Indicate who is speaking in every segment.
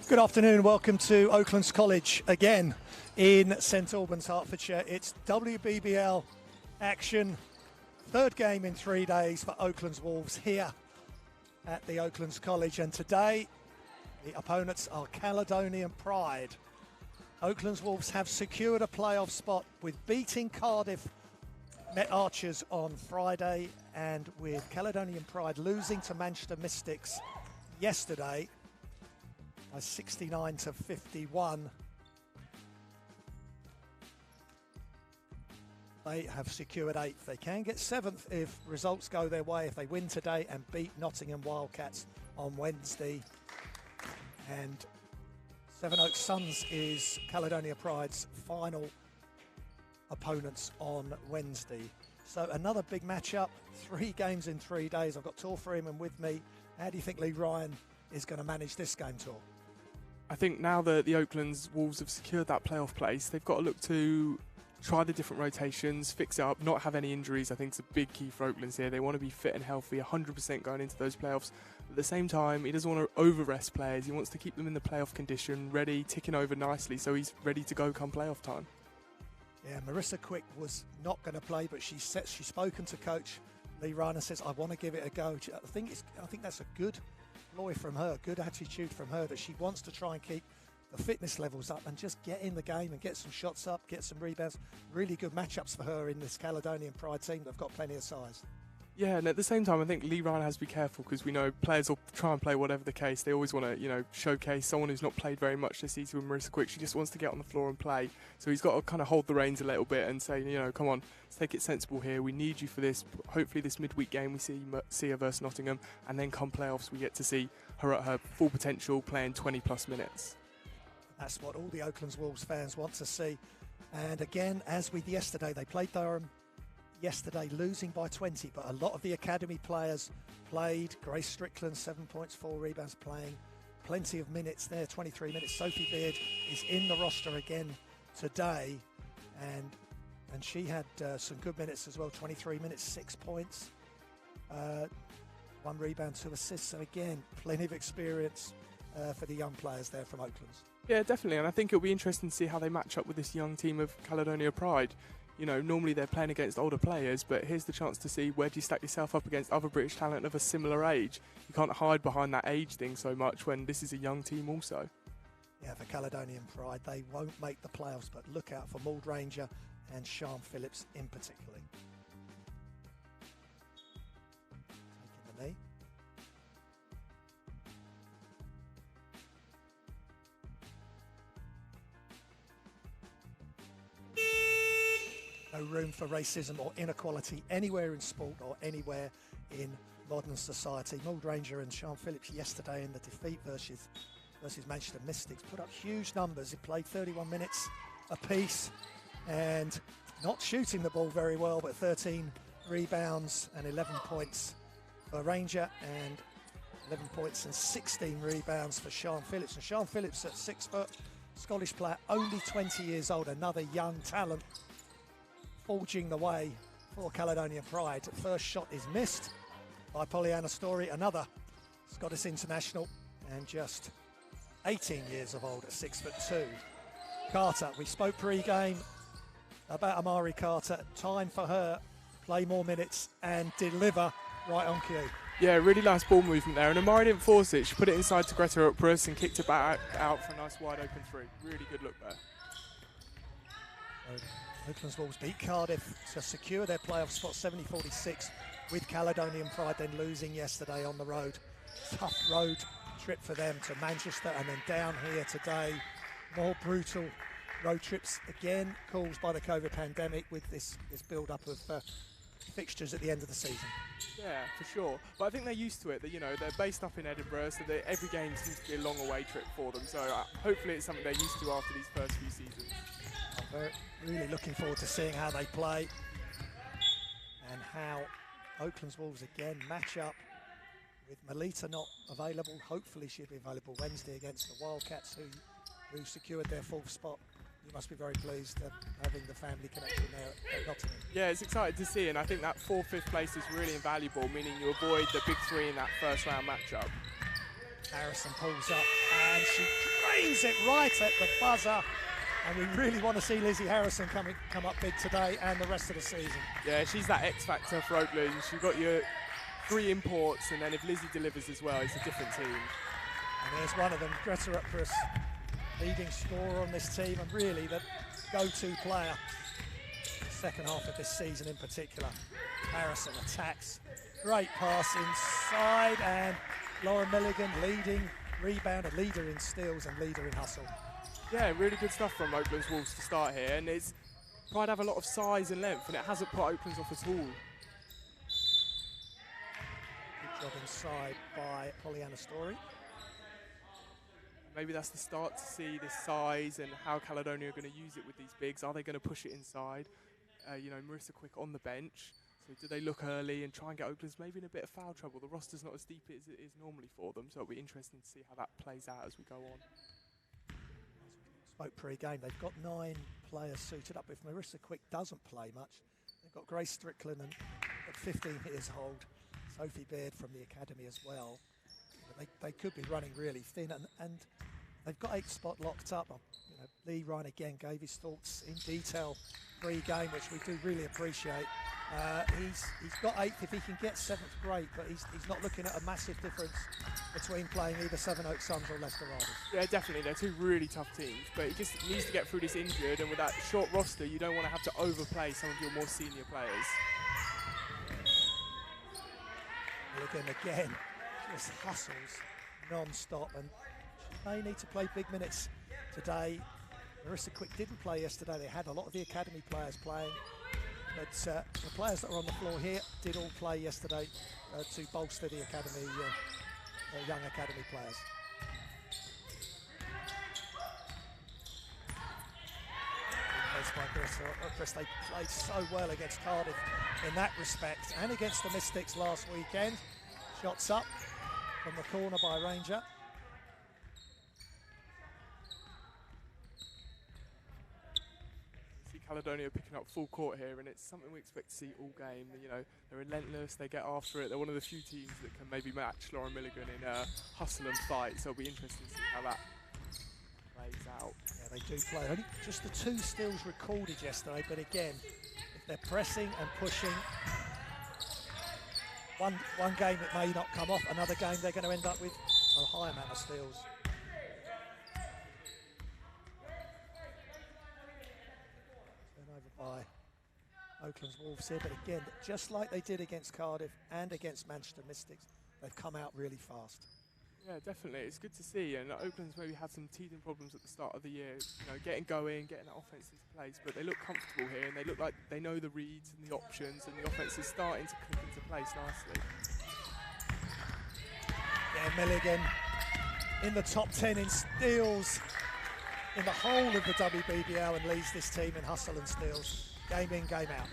Speaker 1: Good afternoon, welcome to Oaklands College again in St Albans, Hertfordshire. It's WBBL action, third game in 3 days for Oaklands Wolves here at the Oaklands College, and today the opponents are Caledonia Pride. Oaklands Wolves have secured a playoff spot with beating Cardiff Met Archers on Friday, and with Caledonia Pride losing to Manchester Mystics yesterday by 69-51. They have secured 8th. They can get 7th if results go their way, if they win today and beat Nottingham Wildcats on Wednesday. And Sevenoaks Suns is Caledonia Pride's final opponents on Wednesday. So another big matchup, 3 games in 3 days. I've got Tor Freeman with me. How do you think Lee Ryan is going to manage this game, Tor?
Speaker 2: I think now that the Oaklands Wolves have secured that playoff place, they've got to look to try the different rotations, fix it up, not have any injuries. I think it's a big key for Oaklands here. They want to be fit and healthy, 100% going into those playoffs. At the same time, he doesn't want to over-rest players. He wants to keep them in the playoff condition, ready, ticking over nicely, so he's ready to go come playoff time.
Speaker 1: Yeah, Marissa Quick was not going to play, but she's spoken to Coach Lee Ryan and says, I want to give it a go. I think that's a good ploy from her, good attitude from her, that she wants to try and keep the fitness levels up and just get in the game and get some shots up, get some rebounds. Really good matchups for her in this Caledonian Pride team that have got plenty of size. Yeah,
Speaker 2: and at the same time, I think Lee Ryan has to be careful, because we know players will try and play whatever the case. They always want to, showcase someone who's not played very much this season with Marissa Quick. She just wants to get on the floor and play. So he's got to kind of hold the reins a little bit and say, come on, let's take it sensible here. We need you for this. Hopefully this midweek game we see her versus Nottingham, and then come playoffs we get to see her at her full potential, playing 20+ minutes.
Speaker 1: That's what all the Oaklands Wolves fans want to see. And again, as with yesterday, they played Durham yesterday, losing by 20, but a lot of the academy players played. Grace Strickland, 7 points, 4 rebounds, playing plenty of minutes there, 23 minutes. Sophie Beard is in the roster again today, and she had some good minutes as well, 23 minutes, 6 points, 1 rebound, 2 assists. So again, plenty of experience for the young players there from Oaklands.
Speaker 2: Yeah, definitely, and I think it'll be interesting to see how they match up with this young team of Caledonia Pride. Normally they're playing against older players, but here's the chance to see where do you stack yourself up against other British talent of a similar age. You can't hide behind that age thing so much when this is a young team also.
Speaker 1: Yeah, for Caledonian Pride, they won't make the playoffs, but look out for Maud Ranger and Sian Phillips in particular. Taking the knee. No room for racism or inequality anywhere in sport or anywhere in modern society. Maud Ranger and Sian Phillips yesterday in the defeat versus Manchester Mystics put up huge numbers. He played 31 minutes apiece and not shooting the ball very well, but 13 rebounds and 11 points for Ranger, and 11 points and 16 rebounds for Sian Phillips. And Sian Phillips, at 6 foot, Scottish player, only 20 years old, another young talent forging the way for Caledonia Pride. First shot is missed by Pollyanna Story, another Scottish international, and just 18 years of old at 6'2". Carter, we spoke pre-game about Amari Carter. Time for her play more minutes and deliver right on cue.
Speaker 2: Yeah, really nice ball movement there, and Amari didn't force it. She put it inside to Greta Upris and kicked it back out for a nice wide open 3. Really good look there.
Speaker 1: Oaklands Wolves beat Cardiff to secure their playoff spot 70-46, with Caledonian Pride then losing yesterday on the road. Tough road trip for them to Manchester and then down here today. More brutal road trips again, caused by the COVID pandemic, with this build-up of fixtures at the end of the season.
Speaker 2: Yeah, for sure. But I think they're used to it. That they're based up in Edinburgh, so every game seems to be a long away trip for them. So hopefully it's something they're used to after these first few seasons.
Speaker 1: I'm really looking forward to seeing how they play and how Oaklands Wolves again match up with Melita not available. Hopefully she'll be available Wednesday against the Wildcats, who secured their 4th spot. You must be very pleased having the family connection there at Nottingham.
Speaker 2: Yeah, it's exciting to see, and I think that 4th, 5th place is really invaluable, meaning you avoid the big 3 in that first round matchup.
Speaker 1: Harrison pulls up and she drains it right at the buzzer. And we really want to see Lizzie Harrison come up big today and the rest of the season.
Speaker 2: Yeah, she's that X factor for Oaklands. You've got your 3 imports, and then if Lizzie delivers as well, it's a different team.
Speaker 1: And there's one of them, Greta Upris, leading scorer on this team, and really the go-to player the second half of this season in particular. Harrison attacks, great pass inside, and Lauren Milligan leading rebounder, leader in steals and leader in hustle.
Speaker 2: Yeah, really good stuff from Oaklands Wolves to start here, and it's Pride have a lot of size and length, and it hasn't put Oaklands off at all.
Speaker 1: Good job inside by Pollyanna Story.
Speaker 2: Maybe that's the start to see this size and how Caledonia are going to use it with these bigs. Are they going to push it inside? You know, Marissa Quick on the bench. So do they look early and try and get Oaklands maybe in a bit of foul trouble? The roster's not as deep as it is normally for them, so it'll be interesting to see how that plays out as we go on.
Speaker 1: Spoke pre-game, they've got 9 players suited up. If Marissa Quick doesn't play much, they've got Grace Strickland and at 15 years old, Sophie Baird from the academy as well. They could be running really thin, and they've got 8 spot locked up. You know, Lee Ryan again gave his thoughts in detail pre-game, which we do really appreciate. He's got 8th. If he can get 7th, great, but he's not looking at a massive difference between playing either Seven Oaks Suns or Leicester Riders.
Speaker 2: Yeah, definitely. They're 2 really tough teams, but he just needs to get through this injured, and with that short roster, you don't want to have to overplay some of your more senior players. Again,
Speaker 1: just hustles non-stop, and she may need to play big minutes today. Marissa Quick didn't play yesterday. They had a lot of the academy players playing, but the players that are on the floor here did all play yesterday to bolster the academy, young academy players. They played so well against Cardiff in that respect, and against the Mystics last weekend. Shots up from the corner by Ranger.
Speaker 2: See Caledonia picking up full court here, and it's something we expect to see all game. You know, they're relentless, they get after it. They're one of the few teams that can maybe match Lauren Milligan in hustle and fight, so it'll be interesting to see how that plays out.
Speaker 1: Yeah, they do play. Only just the 2 steals recorded yesterday, but again, if they're pressing and pushing, one game it may not come off, another game they're going to end up with a high amount of steals. Turnover by Oaklands Wolves here, but again, just like they did against Cardiff and against Manchester Mystics, they've come out really fast.
Speaker 2: Yeah, definitely. It's good to see, and Oakland's maybe had some teething problems at the start of the year, you know, getting going, getting that offense into place, but they look comfortable here, and they look like they know the reads and the options, and the offense is starting to click into place nicely.
Speaker 1: Yeah, Milligan in the top 10 in steals in the whole of the WBBL, and leads this team in hustle and steals, game in, game out.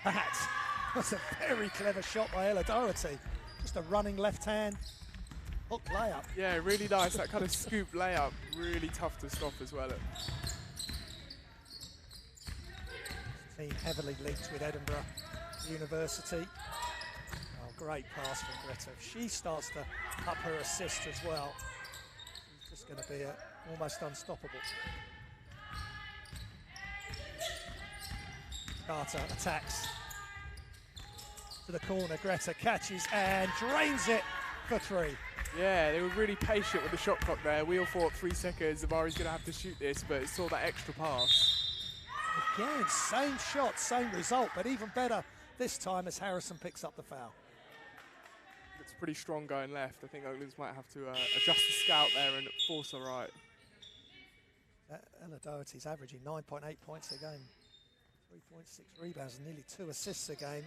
Speaker 1: That was a very clever shot by Ella Doherty. Just a running left hand hook layup.
Speaker 2: Yeah, really nice. That kind of scoop layup, really tough to stop as well.
Speaker 1: Team heavily linked with Edinburgh University. Oh, great pass from Greta. If she starts to up her assist as well, she's just going to be almost unstoppable. Carter attacks to the corner. Greta catches and drains it for 3.
Speaker 2: Yeah, they were really patient with the shot clock there. We all thought 3 seconds, Zavari's going to have to shoot this, but it saw that extra pass.
Speaker 1: Again, same shot, same result, but even better this time as Harrison picks up the foul.
Speaker 2: Looks pretty strong going left. I think Oaklands might have to adjust the scout there and force her right.
Speaker 1: Ella Doherty's averaging 9.8 points a game, 3.6 rebounds and nearly 2 assists a game.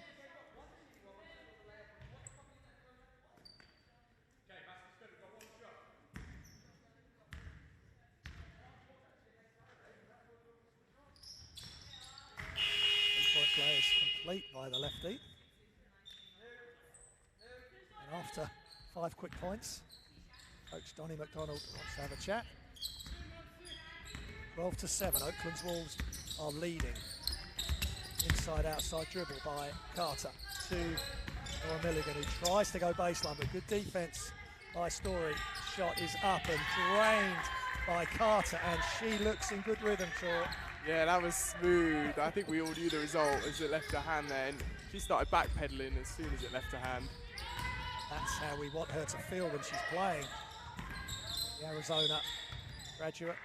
Speaker 1: Play is complete by the lefty. And after 5 quick points, Coach Donnie McDonald wants to have a chat. 12-7, Oaklands Wolves are leading. Inside-outside dribble by Carter to Laura Milligan, who tries to go baseline, but good defense My Story shot is up and drained by Carter, and she looks in good rhythm, Tor.
Speaker 2: Yeah, that was smooth. I think we all knew the result as it left her hand then. She started backpedaling as soon as it left her hand.
Speaker 1: That's how we want her to feel when she's playing. The Arizona graduate.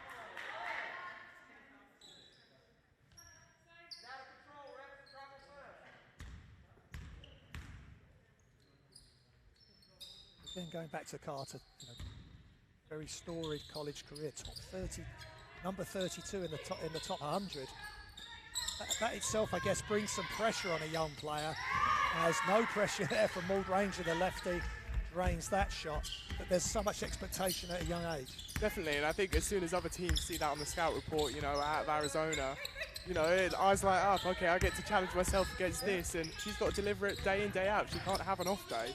Speaker 1: Again, going back to Carter, you know, very storied college career, top 30, number 32 in the top 100. That itself, I guess, brings some pressure on a young player. There's no pressure there from Maud Ranger, the lefty, drains that shot. But there's so much expectation at a young age.
Speaker 2: Definitely, and I think as soon as other teams see that on the scout report, you know, out of Arizona, you know, eyes light up. Okay, I get to challenge myself against this, and she's got to deliver it day in, day out. She can't have an off day.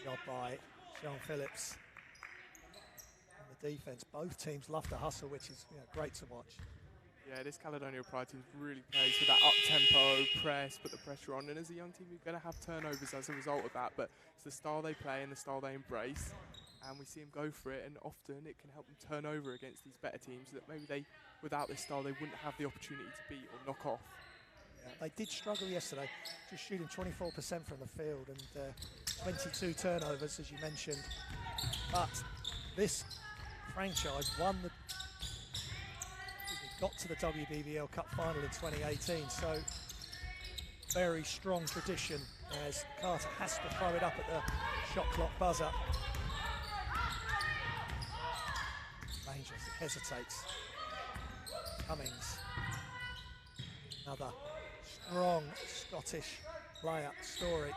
Speaker 1: Job by Sean Phillips. And the defense, both teams love to hustle, which is, you know, great to watch.
Speaker 2: Yeah, this Caledonia Pride team really plays with that up-tempo press, put the pressure on, and as a young team, you're going to have turnovers as a result of that, but it's the style they play and the style they embrace, and we see them go for it, and often it can help them turn over against these better teams that maybe they, without this style, they wouldn't have the opportunity to beat or knock off.
Speaker 1: Yeah, they did struggle yesterday, just shooting 24% from the field and 22 turnovers, as you mentioned, but this franchise got to the WBBL Cup final in 2018, so very strong tradition as Carter has to throw it up at the shot clock buzzer. Ranger hesitates. Cummings, another strong Scottish player, Story,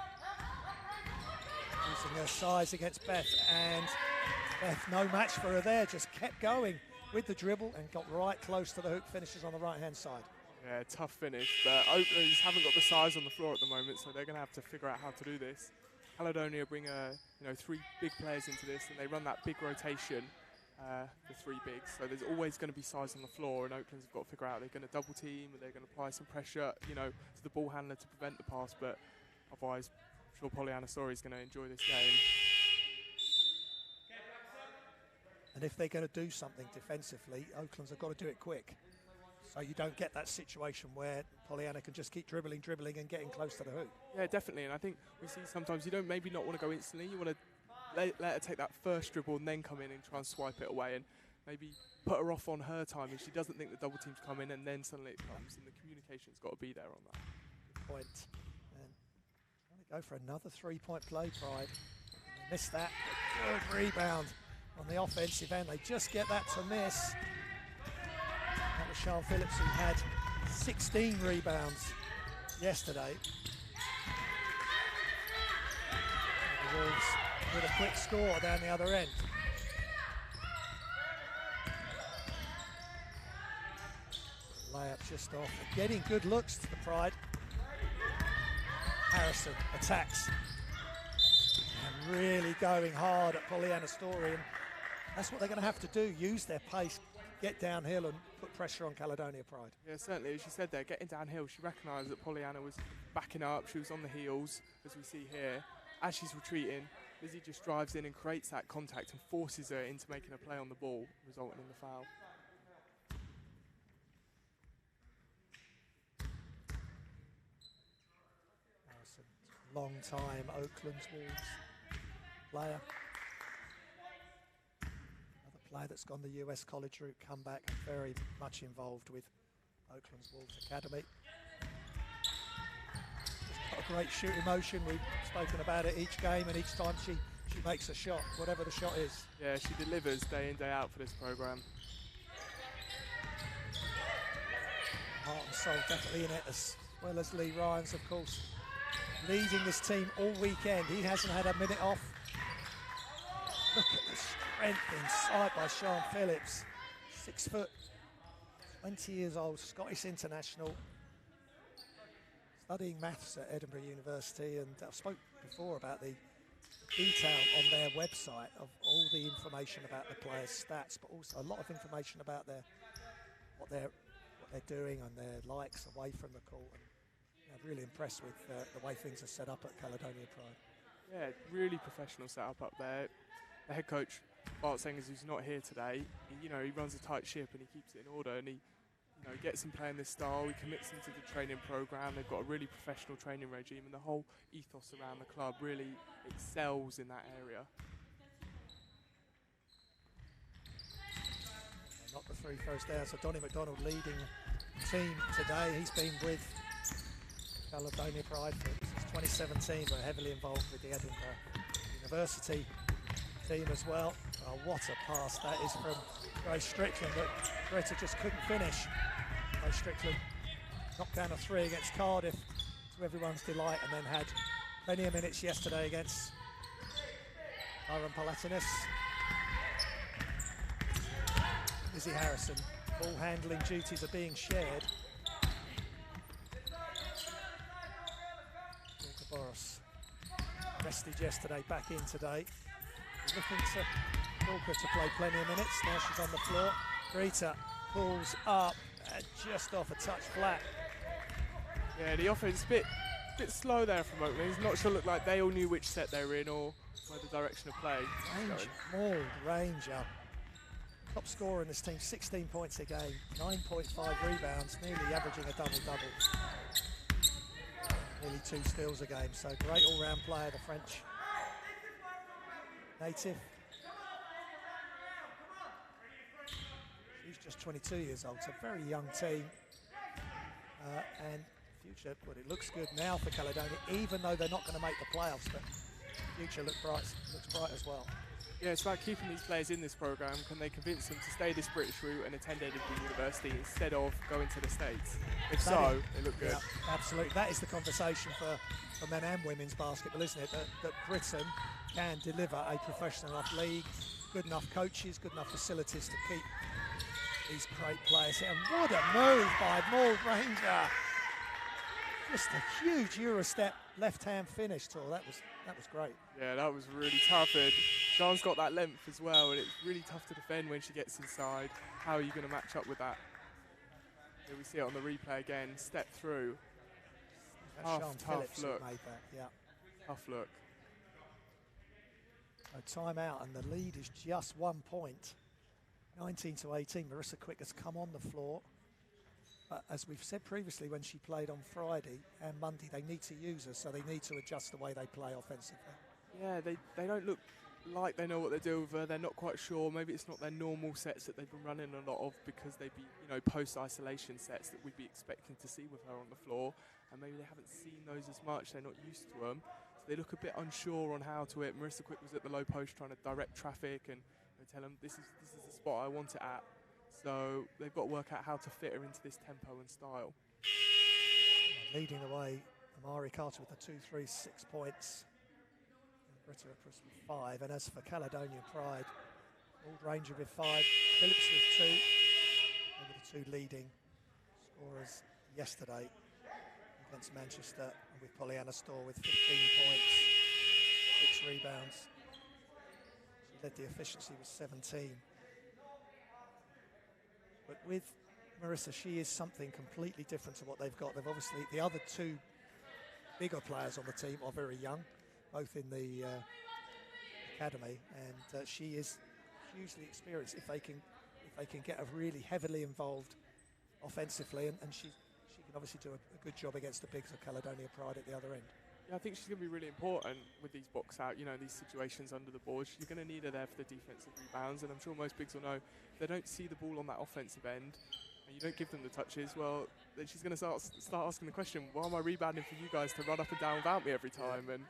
Speaker 1: using her size against Beth, and Beth no match for her there, just kept going with the dribble and got right close to the hook, finishes on the right-hand side.
Speaker 2: Yeah, tough finish, but Oaklands haven't got the size on the floor at the moment, so they're going to have to figure out how to do this. Caledonia bring, you know, 3 big players into this, and they run that big rotation, the 3 bigs. So there's always going to be size on the floor, and Oaklands have got to figure out they're going to double team, and they're going to apply some pressure, you know, to the ball handler to prevent the pass. But otherwise, I'm sure Pollyanna Story is going to enjoy this game.
Speaker 1: And if they're going to do something defensively, Oaklands have got to do it quick. So you don't get that situation where Pollyanna can just keep dribbling and getting close to the hoop.
Speaker 2: Yeah, definitely. And I think we see sometimes you don't maybe not want to go instantly. You want to let her take that first dribble and then come in and try and swipe it away and maybe put her off on her time if she doesn't think the double team's come in, and then suddenly it comes, and the communication's got to be there on that.
Speaker 1: Good point. And trying to go for another 3-point play, Pride. They missed that. Good rebound on the offensive end. They just get that to miss. That was Sean Phillips, who had 16 rebounds yesterday. And the Wolves with a quick score down the other end. Layup just off. Getting good looks to the Pride. Harrison attacks. And really going hard at Pollyanna Story. And that's what they're going to have to do, use their pace, get downhill and put pressure on Caledonia Pride.
Speaker 2: Yeah, certainly, as you said there, getting downhill, she recognised that Pollyanna was backing up, she was on the heels, as we see here. As she's retreating, Lizzie just drives in and creates that contact and forces her into making a play on the ball, resulting in the foul.
Speaker 1: Harrison, long-time Oaklands Wolves player. Player that's gone the US college route, come back, very much involved with Oaklands Wolves Academy. She's got a great shooting motion. We've spoken about it each game, and each time she makes a shot, whatever the shot is.
Speaker 2: Yeah, she delivers day in, day out for this program.
Speaker 1: Heart and soul definitely in it, as well as Lee Ryans, of course, leading this team all weekend. He hasn't had a minute off. Look at this strength inside by Sean Phillips. 6 foot, 20 years old, Scottish international, studying maths at Edinburgh University, and I've spoke before about the detail on their website of all the information about the players' stats, but also a lot of information about what they're doing and their likes away from the court. And I'm really impressed with the way things are set up at Caledonia Pride.
Speaker 2: Yeah, really professional setup up there. The head coach, Bart Sengers, who's not here today, he runs a tight ship and he keeps it in order, and he gets them playing this style. He commits them to the training program. They've got a really professional training regime, and the whole ethos around the club really excels in that area.
Speaker 1: Not the three throws down, so Donny McDonald leading the team today. He's been with Caledonia Pride since 2017, but heavily involved with the Edinburgh University team as well. Oh, what a pass that is from Grace Strickland, but Greta just couldn't finish. Grace Strickland knocked down a 3 against Cardiff to everyone's delight, and then had plenty of minutes yesterday against Aaron Palatinis. Izzy Harrison, ball handling duties are being shared. Boris rested yesterday, back in today. Looking to Walker to play plenty of minutes. Now she's on the floor. Greta pulls up just off a touch flat.
Speaker 2: Yeah, the offense a bit slow there from Oaklands. Not sure, looked like they all knew which set they were in or where the direction of play.
Speaker 1: Mauled Ranger. Top scorer in this team, 16 points a game, 9.5 rebounds, nearly averaging a double-double. Nearly 2 steals a game, so great all-round player, the French native. She's just 22 years old, so a very young team. And future, well, it looks good now for Caledonia, even though they're not going to make the playoffs, but future looks bright as well.
Speaker 2: Yeah, it's about keeping these players in this programme. Can they convince them to stay this British route and attend Edinburgh University instead of going to the States? If so, they look good.
Speaker 1: Yeah, absolutely. That is the conversation for men and women's basketball, isn't it? That Britain can deliver a professional enough league, good enough coaches, good enough facilities to keep these great players here. And what a move by Maud Ranger. Just a huge Eurostep left-hand finish, Tor. That was great.
Speaker 2: Yeah, that was really tough. And Jean's got that length as well, and it's really tough to defend when she gets inside. How are you going to match up with that? Here we see it on the replay again. Step through. Tough look.
Speaker 1: Made that, yeah.
Speaker 2: Tough look.
Speaker 1: So timeout, and the lead is just 1 point. 19-18. Marissa Quick has come on the floor. As we've said previously, when she played on Friday and Monday, they need to use her, so they need to adjust the way they play offensively.
Speaker 2: Yeah, they don't look like they know what they're doing with her. They're not quite sure. Maybe it's not their normal sets that they've been running a lot of, because they'd be, post-isolation sets that we'd be expecting to see with her on the floor, and maybe they haven't seen those as much. They're not used to them, so they look a bit unsure on how to it. Marissa Quick was at the low post trying to direct traffic and tell them this is the spot I want it at. So they've got to work out how to fit her into this tempo and style.
Speaker 1: Leading the way, Amari Carter with the 2-3, 6 points. And Britta Ipris with 5. And as for Caledonia Pride, Maud Ranger with 5, Phillips with 2. They were the 2 leading scorers yesterday against Manchester, and with Pollyanna Storr with 15 points, 6 rebounds. She led the efficiency with 17. But with Marissa, she is something completely different to what they've got. They've obviously, the other 2 bigger players on the team are very young, both in the academy, and she is hugely experienced if they can get her really heavily involved offensively, and she can obviously do a good job against the bigs of Caledonia Pride at the other end.
Speaker 2: Yeah, I think she's going to be really important with these box out, these situations under the boards. You're going to need her there for the defensive rebounds, and I'm sure most bigs will know if they don't see the ball on that offensive end and you don't give them the touches, well, then she's going to start asking the question, why am I rebounding for you guys to run up and down without me every time? And,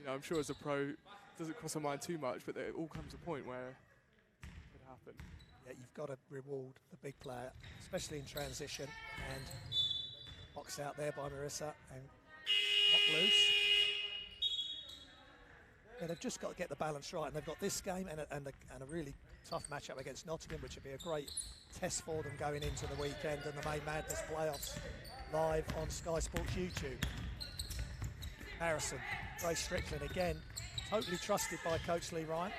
Speaker 2: I'm sure as a pro, it doesn't cross her mind too much, but there all comes a point where it could happen.
Speaker 1: Yeah, you've got to reward the big player, especially in transition, and box out there by Marissa, and not loose. Yeah, they've just got to get the balance right, and they've got this game and a really tough matchup against Nottingham, which would be a great test for them going into the weekend and the May Madness playoffs live on Sky Sports YouTube. Harrison, Grace Strickland again, totally trusted by Coach Lee Ryan.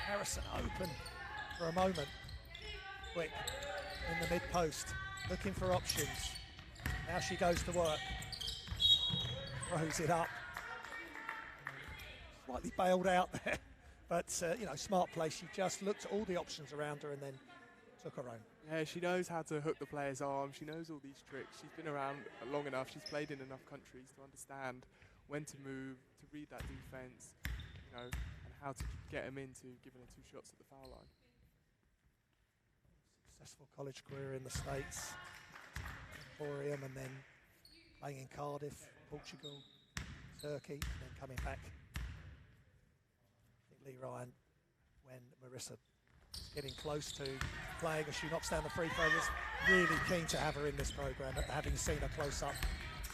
Speaker 1: Harrison open for a moment. Quick in the mid-post, looking for options. Now she goes to work. Throws it up. slightly bailed out there. But, you know, smart play. She just looked at all the options around her and then took her own.
Speaker 2: Yeah, she knows how to hook the player's arm. She knows all these tricks. She's been around long enough. She's played in enough countries to understand when to move, to read that defence, you know, and how to get them into giving her 2 shots at the foul line.
Speaker 1: Successful college career in the States, Emporium, and then playing in Cardiff, Portugal, Turkey, and then coming back. I think Lee Ryan, when Marissa was getting close to playing as she knocks down the free throw, was really keen to have her in this programme, having seen her close up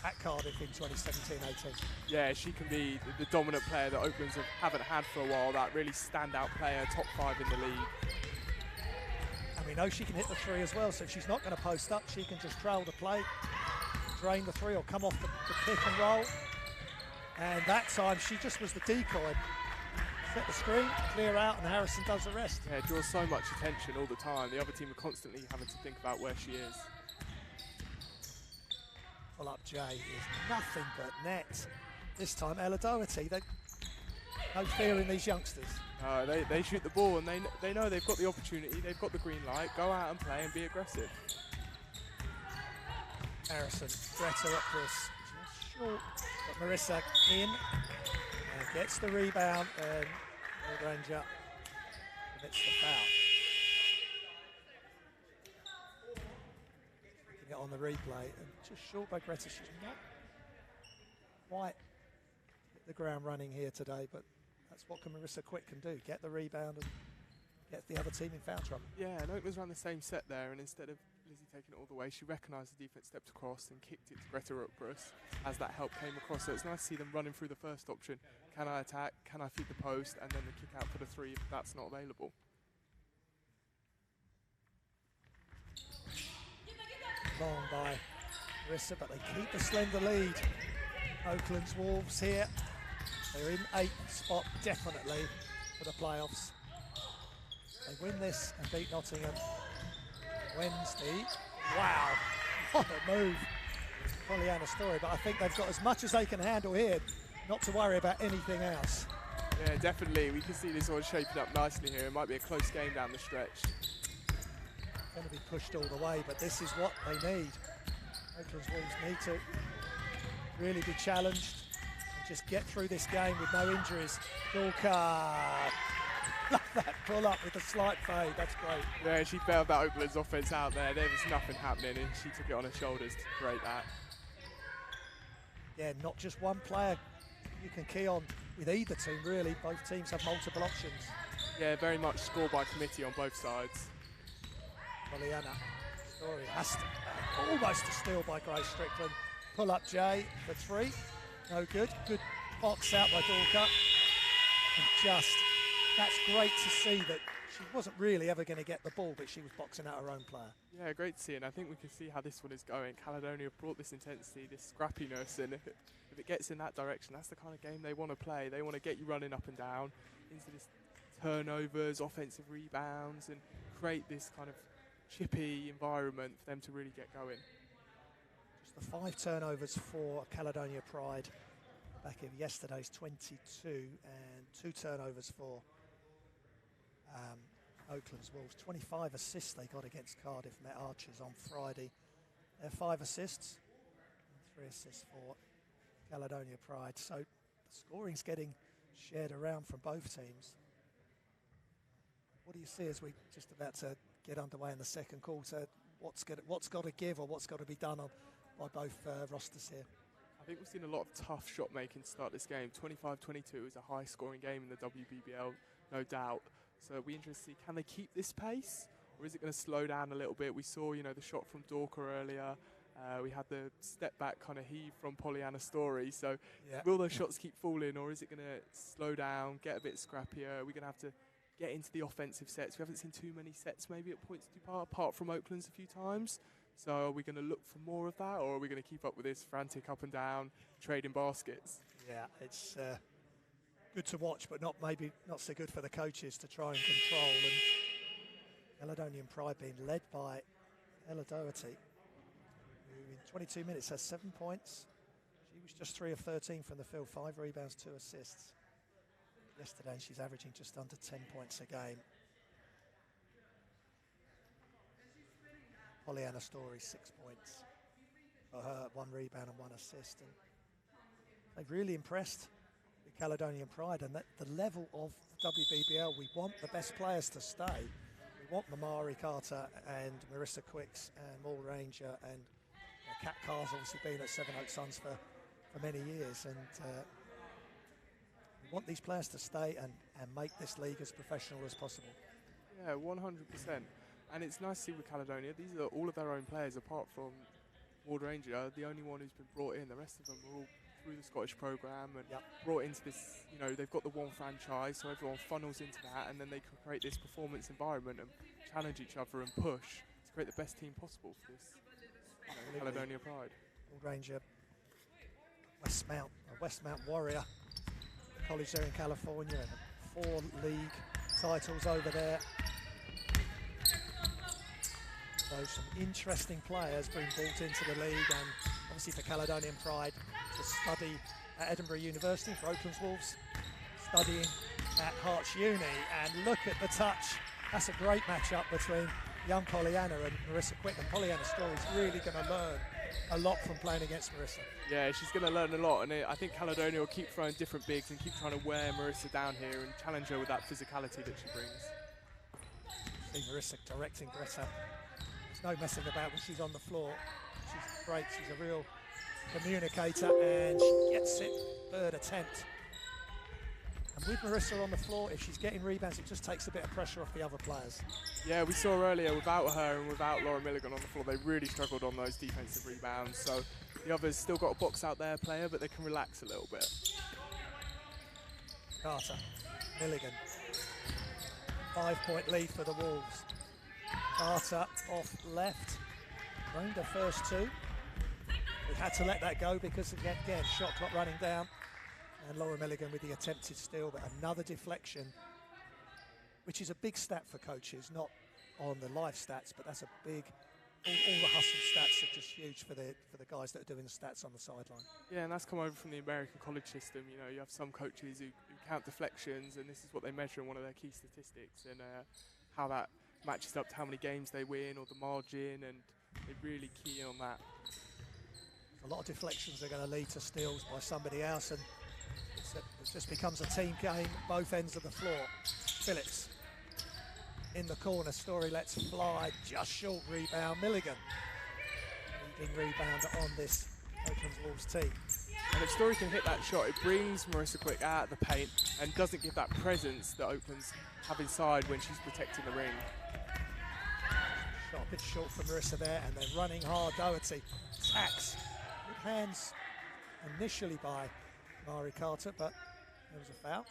Speaker 1: at Cardiff in 2017-18.
Speaker 2: Yeah, she can be the dominant player that Oaklands haven't had for a while, that really standout player, top 5 in the league.
Speaker 1: And we know she can hit the 3 as well, so if she's not going to post up, she can just trail the play, drain the 3 or come off the pick and roll. And that time she just was the decoy. Set the screen, clear out, and Harrison does the rest.
Speaker 2: Yeah, it draws so much attention all the time. The other team are constantly having to think about where she is.
Speaker 1: Pull up Jay is nothing but net. This time Ella Doherty, no fear in these youngsters.
Speaker 2: No, they shoot the ball and they know they've got the opportunity, they've got the green light, go out and play and be aggressive.
Speaker 1: Harrison, Greta up this, just short, but Marissa in and gets the rebound and Ranger commits the foul. Looking at on the replay and just short by Greta, she's not quite hit the ground running here today, but that's what Marissa Quick can do, get the rebound and get the other team in foul trouble.
Speaker 2: Yeah, and Oaklands ran the same set there, and instead of Lizzie taking it all the way, she recognised the defence, stepped across and kicked it to Greta Upruss as that help came across. So it's nice to see them running through the first option. Can I attack? Can I feed the post? And then the kick out for the 3 if that's not available.
Speaker 1: Long by Marissa, but they keep the slender lead. Oaklands Wolves here. They're in 8th spot, definitely, for the playoffs. They win this and beat Nottingham Wednesday. Wow, what a move. Pollyanna story, but I think they've got as much as they can handle here, not to worry about anything else.
Speaker 2: Yeah, definitely. We can see this one shaping up nicely here. It might be a close game down the stretch.
Speaker 1: Going to be pushed all the way, but this is what they need. Oaklands Wolves need to really be challenged and just get through this game with no injuries. Dorka. Love that pull up with the slight fade, that's great.
Speaker 2: Yeah, she bailed that Oaklands offense out there. There was nothing happening and she took it on her shoulders to create that.
Speaker 1: Yeah, not just one player you can key on with either team really. Both teams have multiple options.
Speaker 2: Yeah, very much score by committee on both sides.
Speaker 1: Pollyanna Story has to, almost a steal by Grace Strickland. Pull up Jay for 3, no good. Good box out by Dorka. And just, that's great to see that she wasn't really ever going to get the ball, but she was boxing out her own player.
Speaker 2: Yeah, great to see, and I think we can see how this one is going. Caledonia brought this intensity, this scrappiness, and if it gets in that direction, that's the kind of game they want to play. They want to get you running up and down into this turnovers, offensive rebounds, and create this kind of chippy environment for them to really get going.
Speaker 1: Just the 5 turnovers for Caledonia Pride back in yesterday's 22, and 2 turnovers for Oaklands Wolves. 25 assists they got against Cardiff Met Archers on Friday. They're 5 assists and 3 assists for Caledonia Pride. So the scoring's getting shared around from both teams. What do you see as we're just about to get underway in the second quarter? What's got to give or what's got to be done by both rosters here?
Speaker 2: I think we've seen a lot of tough shot making to start this game. 25-22 is a high scoring game in the WBBL, no doubt. So it'll be interesting to see, can they keep this pace or is it going to slow down a little bit? We saw, you know, the shot from Dorka earlier. We had the step back kind of heave from Pollyanna Story. So yeah, will those shots keep falling or is it going to slow down, get a bit scrappier? We're going to have to get into the offensive sets. We haven't seen too many sets maybe at points apart from Oakland's a few times. So are we going to look for more of that or are we going to keep up with this frantic up and down, trading baskets?
Speaker 1: Yeah, it's good to watch, but maybe not so good for the coaches to try and control. And Caledonian Pride being led by Ella Doherty, who in 22 minutes has 7 points. She was just 3 of 13 from the field, 5 rebounds, 2 assists. yesterday, and she's averaging just under 10 points a game. Pollyanna Story, 6 points for her, 1 rebound and 1 assist. And they've really impressed the Caledonian Pride, and that the level of WBBL, we want the best players to stay. We want Mamari Carter and Marissa Quicks and Maul Ranger, and Kat Carr's obviously been at Seven Oaks Suns for many years, and we want these players to stay and make this league as professional as possible.
Speaker 2: Yeah, 100%. And it's nice to see with Caledonia, these are all of their own players apart from Ward Ranger, the only one who's been brought in. The rest of them are all through the Scottish programme and brought into this, you know, they've got the one franchise, so everyone funnels into that, and then they can create this performance environment and challenge each other and push to create the best team possible for this Caledonia Pride.
Speaker 1: Ward Ranger, Westmount Warrior, college there in California, and 4 league titles over there. So some interesting players being brought into the league, and obviously for Caledonian Pride to study at Edinburgh University, for Oaklands Wolves studying at Herts Uni. And look at the touch. That's a great matchup between young Pollyanna and Marissa Quick, and Pollyanna Story's really going to learn a lot from playing against Marissa. Yeah,
Speaker 2: she's going to learn a lot, and I think Caledonia will keep throwing different bigs and keep trying to wear Marissa down here and challenge her with that physicality that she brings.
Speaker 1: See Marissa directing Greta. There's no messing about when she's on the floor. She's great, she's a real communicator, and she gets it, 3rd attempt. And with Marissa on the floor, if she's getting rebounds, it just takes a bit of pressure off the other players.
Speaker 2: Yeah, we saw earlier without her and without Laura Milligan on the floor, they really struggled on those defensive rebounds. So the others still got a box out there player, but they can relax a little bit.
Speaker 1: Carter, Milligan, 5-point lead for the Wolves. Carter off left, owned her first 2. We had to let that go because again, shot clock running down. And Laura Milligan with the attempted steal, but another deflection, which is a big stat for coaches, not on the live stats, but that's a big, all the hustle stats are just huge for the guys that are doing the stats on the sideline.
Speaker 2: Yeah, and that's come over from the American college system. You know, you have some coaches who count deflections, and this is what they measure in one of their key statistics, and how that matches up to how many games they win or the margin, and they really key in on that.
Speaker 1: A lot of deflections are going to lead to steals by somebody else, and it just becomes a team game, both ends of the floor. Phillips in the corner, Story lets fly, just short rebound. Milligan, leading rebounder on this Oaklands Wolves team.
Speaker 2: And if Story can hit that shot, it brings Marissa Quick out of the paint and doesn't give that presence that Oaklands have inside when she's protecting the ring.
Speaker 1: Shot a bit short for Marissa there, and then running hard, Doherty attacks. Good hands initially by Mari Carter, but there was a foul.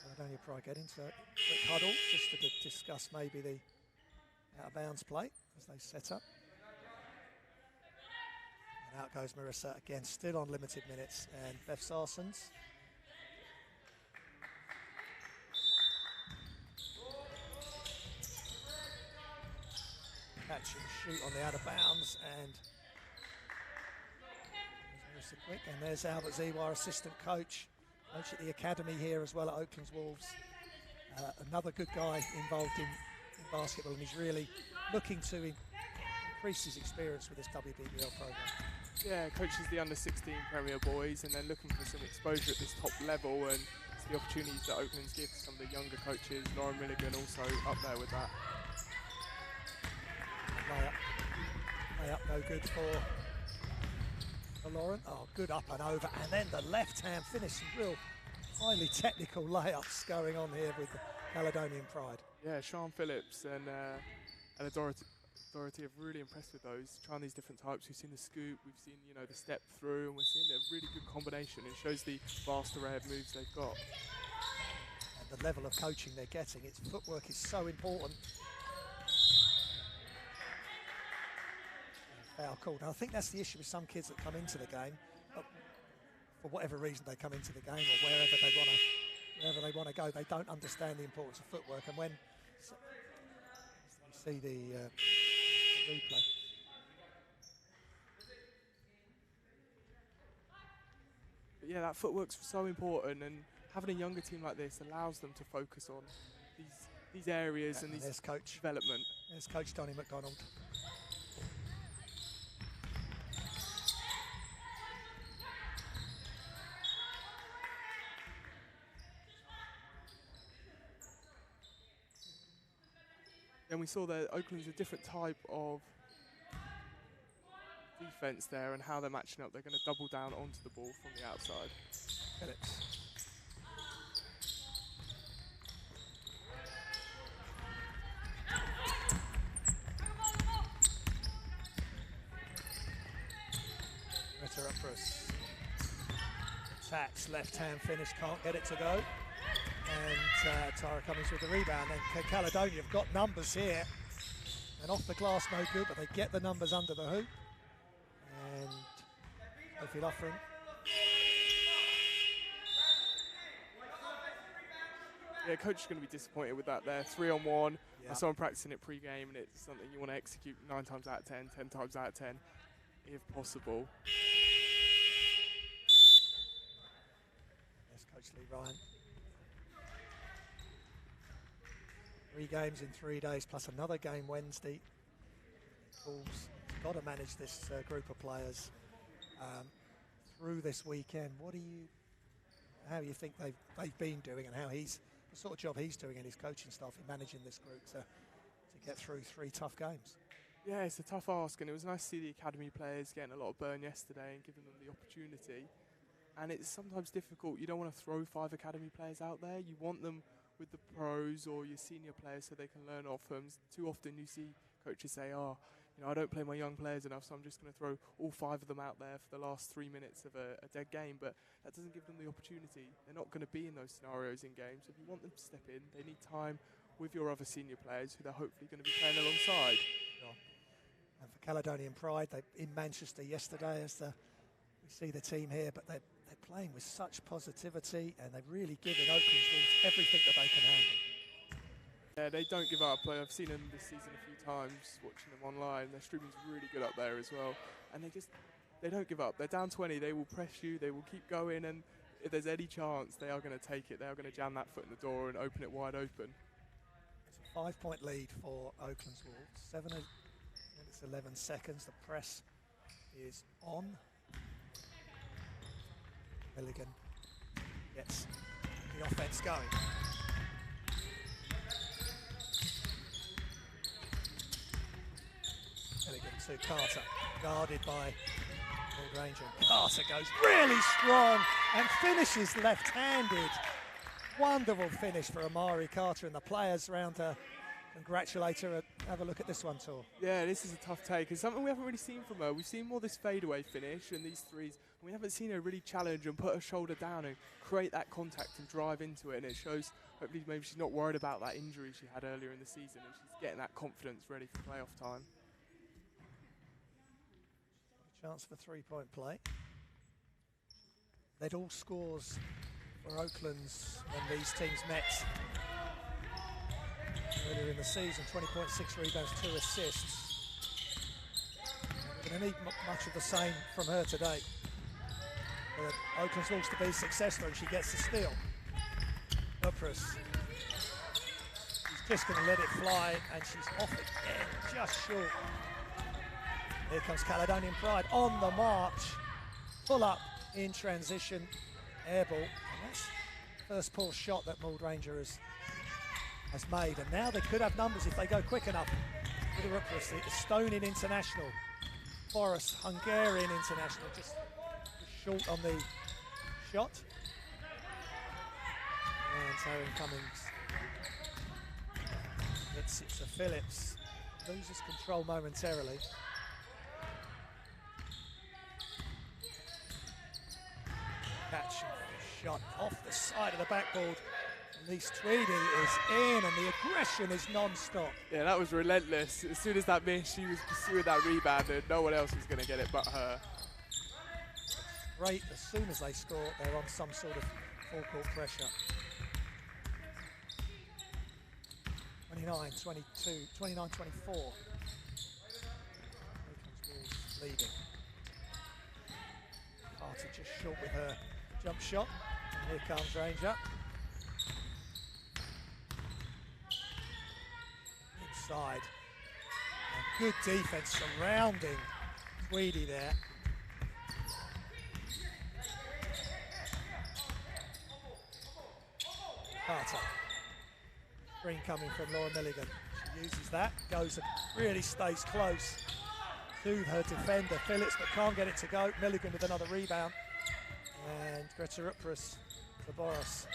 Speaker 1: Caledonia Pride get into a quick huddle just to discuss maybe the out-of-bounds play as they set up. And out goes Marissa again, still on limited minutes, and Beth Sarsons. Catch and shoot on the out-of-bounds, and Marissa Quick, and there's Albert Ziwa, assistant coach at the academy here as well at Oaklands Wolves. Another good guy involved in basketball, and he's really looking to increase his experience with this WBBL program.
Speaker 2: Yeah, coaches the under-16 Premier boys, and then looking for some exposure at this top level, and it's the opportunities that Oaklands give to some of the younger coaches. Lauren Milligan also up there with that. Layup no good for Lauren. Oh, good up and over, and then the left-hand finish. Some real highly technical layups going on here with the Caledonian Pride. Yeah, Sean Phillips and Dorothy have really impressed with those, trying these different types. We've seen the scoop, we've seen, you know, the step through, and we're seeing a really good combination. It shows the vast array of moves they've got. And the level of coaching they're getting, its footwork is so important. Foul called. And I think that's the issue with some kids that come into the game, for whatever reason they come into the game or wherever they want to go, they don't understand the importance of footwork. And when you see the replay, but yeah, that footwork's so important, and having a younger team like this allows them to focus on these areas and these development.
Speaker 1: There's Coach Donny McDonald.
Speaker 2: And we saw that Oakland's a different type of defence there, and how they're matching up. They're going to double down onto the ball from the outside.
Speaker 1: Phillips. Better up for us. Attacks, left hand finish, can't get it to go. And Tara Cummings with the rebound. And Caledonia have got numbers here. And off the glass, no good, but they get the numbers under the hoop. And Sophie Loughran.
Speaker 2: Yeah, coach is going to be disappointed with that there. 3-on-1.
Speaker 1: Yeah.
Speaker 2: I saw him practicing it pre-game, and it's something you want to execute 9 times out of 10, 10 times out of 10, if possible.
Speaker 1: Yes, Coach Lee Ryan. 3 games in 3 days, plus another game Wednesday. Wolves got to manage this group of players through this weekend. How you think they've been doing, and how the sort of job he's doing in his coaching staff in managing this group to get through 3 tough games?
Speaker 2: Yeah, it's a tough ask, and it was nice to see the academy players getting a lot of burn yesterday and giving them the opportunity. And it's sometimes difficult. You don't want to throw 5 academy players out there. You want them with the pros or your senior players so they can learn off them. Too often you see coaches say, I don't play my young players enough, so I'm just going to throw all 5 of them out there for the last 3 minutes of a dead game. But that doesn't give them the opportunity. They're not going to be in those scenarios in games. If you want them to step in, they need time with your other senior players who they're hopefully going to be playing alongside.
Speaker 1: Sure. And for Caledonian Pride, they in Manchester yesterday, we see the team here, but they're playing with such positivity, and they've really given Oaklands Wolves everything that they can handle.
Speaker 2: Yeah, they don't give up. I've seen them this season a few times, watching them online. Their streaming's really good up there as well. And they don't give up. They're down 20, they will press you, they will keep going, and if there's any chance, they are going to take it. They are going to jam that foot in the door and open it wide open.
Speaker 1: It's a 5-point lead for Oaklands Wolves. 7 minutes, 11 seconds. The press is on. Milligan gets the offense going. Milligan to Carter, guarded by Ranger. Carter goes really strong and finishes left-handed. Wonderful finish for Amari Carter, and the players around her congratulate her. Have a look at this one, Tor.
Speaker 2: Yeah, this is a tough take. It's something we haven't really seen from her. We've seen more this fadeaway finish and these threes. We haven't seen her really challenge and put her shoulder down and create that contact and drive into it. And it shows, hopefully, maybe she's not worried about that injury she had earlier in the season, and she's getting that confidence ready for playoff time.
Speaker 1: Chance for 3-point play. Led all scores for Oaklands when these teams met earlier in the season. 20.6 rebounds, 2 assists. We're going to need much of the same from her today. Oaklands Wolves to be successful, and she gets the steal. Upras. She's just going to let it fly, and she's off again, just short. Here comes Caledonian Pride on the march. Pull up in transition, air ball. And that's the first pull shot that Maud Ranger has made. And now they could have numbers if they go quick enough. With the Upras, the Estonian international. Boris, Hungarian international, just short on the shot. And Taryn Cummings hits it to Phillips. Loses control momentarily. Catch shot off the side of the backboard. Elise Tweedy is in, and the aggression is non-stop.
Speaker 2: Yeah, that was relentless. As soon as that missed, she was pursuing that rebound, and no one else was going to get it but her.
Speaker 1: Great, as soon as they score, they're on some sort of full-court pressure. 29-22, 29-24. Wolves leading. Carter just short with her Jump shot. And here comes Ranger. Inside. And good defense surrounding Tweedy there. Carter. Green coming from Laura Milligan. She uses that, goes and really stays close to her defender, Phillips, but can't get it to go. Milligan with another rebound. And Greta Upras for Boris.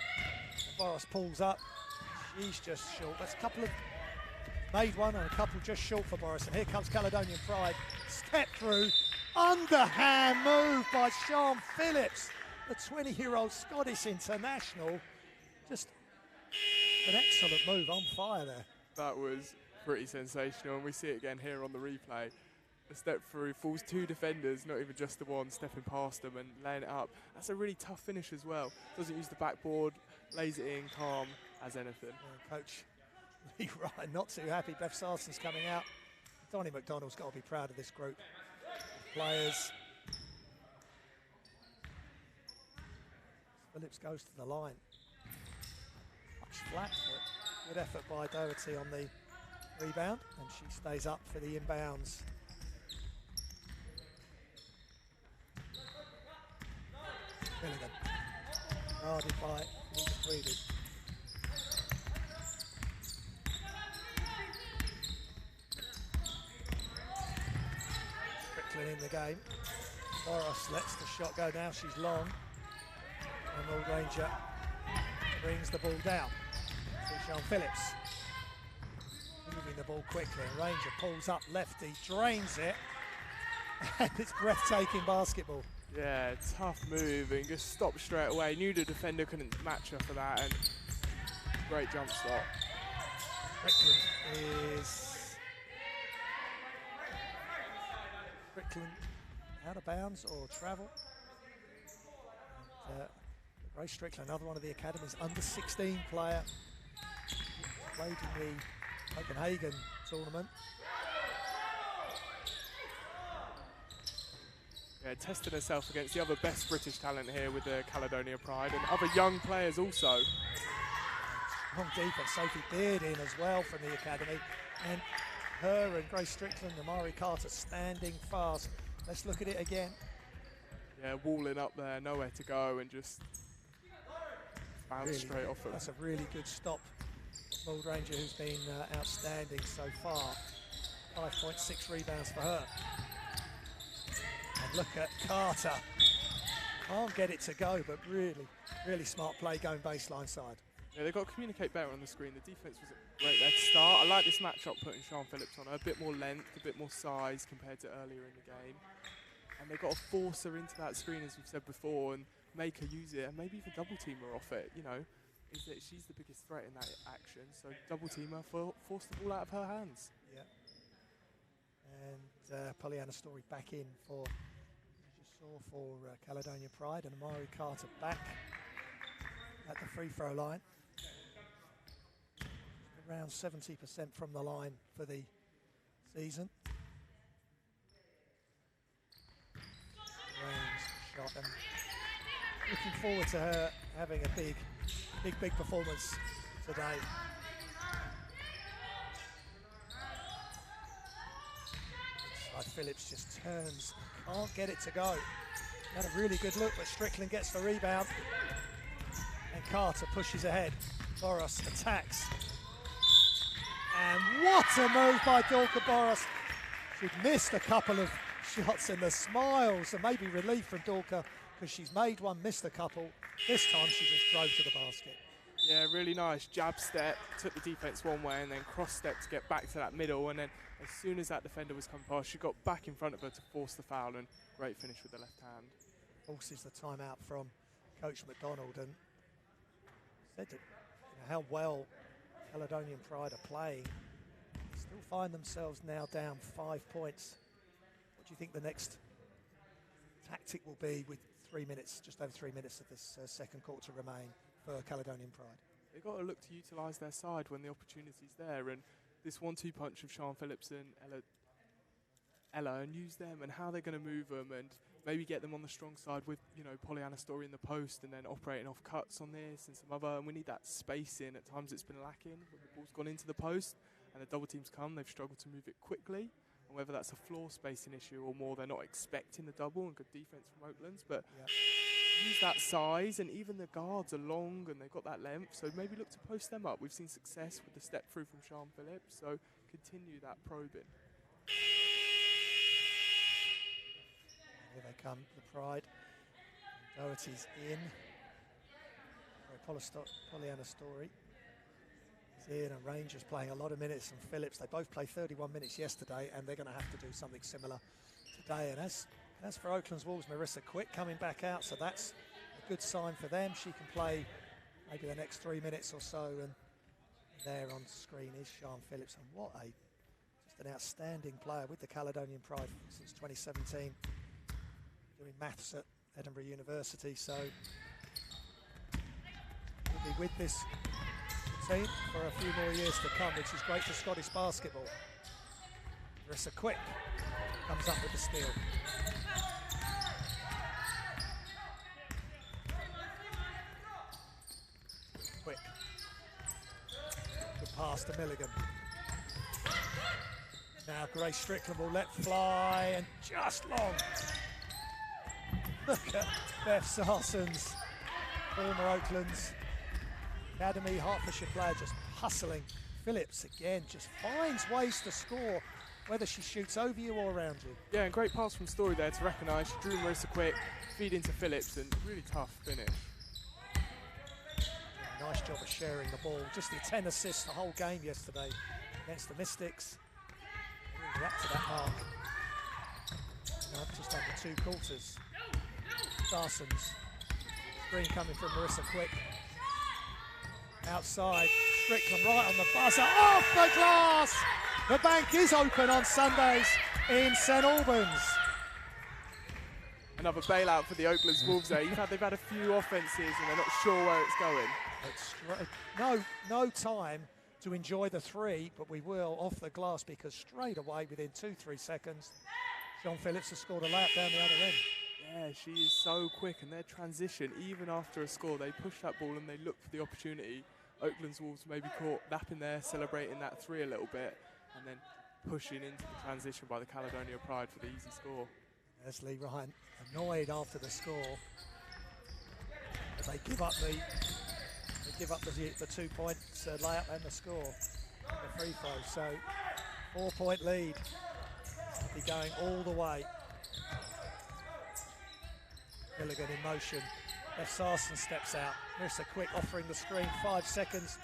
Speaker 1: And Boris pulls up. She's just short. That's a couple of, made one and a couple just short for Boris. And here comes Caledonian Pride. Step through, underhand move by Sian Phillips, the 20-year-old Scottish international. Just an excellent move, on fire there.
Speaker 2: That was pretty sensational, and we see it again here on the replay. A step through, falls two defenders, not even just the one, stepping past them and laying it up. That's a really tough finish as well. Doesn't use the backboard, lays it in, calm as anything.
Speaker 1: Yeah, Coach Lee Ryan not too happy. Beth Sarson's coming out. Donnie McDonald's got to be proud of this group of players. Phillips goes to the line. Much flat, but good effort by Doherty on the rebound, and she stays up for the inbounds. Milligan, guarded by Tweedy. Strickland in the game. Boros lets the shot go now, she's long. And Old Ranger brings the ball down to Sian Phillips. Moving the ball quickly, and Ranger pulls up lefty, drains it, and it's breathtaking basketball.
Speaker 2: Yeah, tough move and just stopped straight away. Knew the defender couldn't match her for that, and great jump stop.
Speaker 1: Strickland out of bounds or travel. And, Grace Strickland, another one of the Academy's under-16 player, played in the Copenhagen tournament.
Speaker 2: Yeah, testing herself against the other best British talent here with the Caledonia Pride, and other young players also.
Speaker 1: Strong defense, Sophie Beard in as well from the Academy. And her and Grace Strickland, Amari Carter standing fast. Let's look at it again.
Speaker 2: Yeah, walling up there, nowhere to go, and just bounce
Speaker 1: Really,
Speaker 2: straight off it.
Speaker 1: That's a really good stop. Mould Ranger, who's been outstanding so far. 5.6 rebounds for her. And look at Carter. Can't get it to go, but really, really smart play going baseline side.
Speaker 2: Yeah, they've got to communicate better on the screen. The defense was great there to start. I like this matchup putting Sian Phillips on her. A bit more length, a bit more size compared to earlier in the game. And they've got to force her into that screen, as we've said before, and make her use it, and maybe even double team her off it. You know, is that she's the biggest threat in that action. So double team her, force the ball out of her hands.
Speaker 1: Yeah. And Pollyanna Story back in for, as you saw, for Caledonia Pride, and Amari Carter back at the free throw line. Around 70% from the line for the season. Range shot, and looking forward to her having a big performance today. Inside Phillips just turns, can't get it to go. Had a really good look, but Strickland gets the rebound. And Carter pushes ahead. Boros attacks. And what a move by Dorka Boros. She'd missed a couple of shots, and the smiles and maybe relief from Dorka, because she's made one, missed a couple. This time she just drove to the basket.
Speaker 2: Yeah, really nice jab step, took the defense one way and then cross step to get back to that middle, and then as soon as that defender was coming past, she got back in front of her to force the foul, and great finish with the left hand.
Speaker 1: Forces the timeout from Coach McDonald, and said that, how well Caledonian Pride are playing. Still find themselves now down 5 points. What do you think the next tactic will be with 3 minutes, just over 3 minutes of this second quarter remain for Caledonian Pride?
Speaker 2: They've got to look to utilise their side when the opportunity's there, and this 1-2 punch of Sian Phillips and Ella and use them and how they're going to move them and maybe get them on the strong side with, you know, Pollyanna Story in the post and then operating off cuts on this and some other. And we need that spacing. At times it's been lacking when the ball's gone into the post and the double teams come, they've struggled to move it quickly. And whether that's a floor spacing issue or more, they're not expecting the double, and good defence from Oaklands. But use that size, and even the guards are long and they've got that length. So maybe look to post them up. We've seen success with the step through from Sian Phillips. So continue that probing.
Speaker 1: Here they come, the Pride. Doherty's in. Pollyanna Story is in, and Rangers playing a lot of minutes, and Phillips, they both played 31 minutes yesterday, and they're going to have to do something similar today. And as for Oaklands Wolves, Marissa Quick coming back out, so that's a good sign for them. She can play maybe the next 3 minutes or so, and there on screen is Sian Phillips, and what just an outstanding player with the Caledonian Pride since 2017. Doing maths at Edinburgh University, so he'll be with this team for a few more years to come, which is great for Scottish basketball. Marissa Quick comes up with the steal. Quick. Good pass to Milligan. Now Grace Strickland will let fly, and just long. Look at Beth Sarson's former Oaklands Academy Hertfordshire player just hustling. Phillips again just finds ways to score, whether she shoots over you or around you. Yeah, and great pass from Story there to recognise. She drew Marissa Quick, feed into Phillips, and really tough finish. Yeah, nice job of sharing the ball. Just the 10 assists the whole game yesterday against the Mystics. Really up to that mark. Just under 2 quarters. Starsons, screen coming from Marissa Quick. Outside, Strickland right on the buzzer, off the glass! The bank is open on Sundays in St Albans. Another bailout for the Oaklands Wolves there. They've had a few offences and they're not sure where it's going. No time to enjoy the three, but we will off the glass, because straight away within 2-3 seconds, Sian Phillips has scored a layup down the other end. Yeah, she is so quick, and their transition, even after a score, they push that ball and they look for the opportunity. Oaklands Wolves maybe caught napping there, celebrating that three a little bit, and then pushing into the transition by the Caledonia Pride for the easy score. Leslie Ryan annoyed after the score. They give up the 2 points layup and the score, the free throw. So 4-point lead. Be going all the way. Milligan in motion. Beth Sarson steps out. Marissa Quick offering the screen, 5 seconds.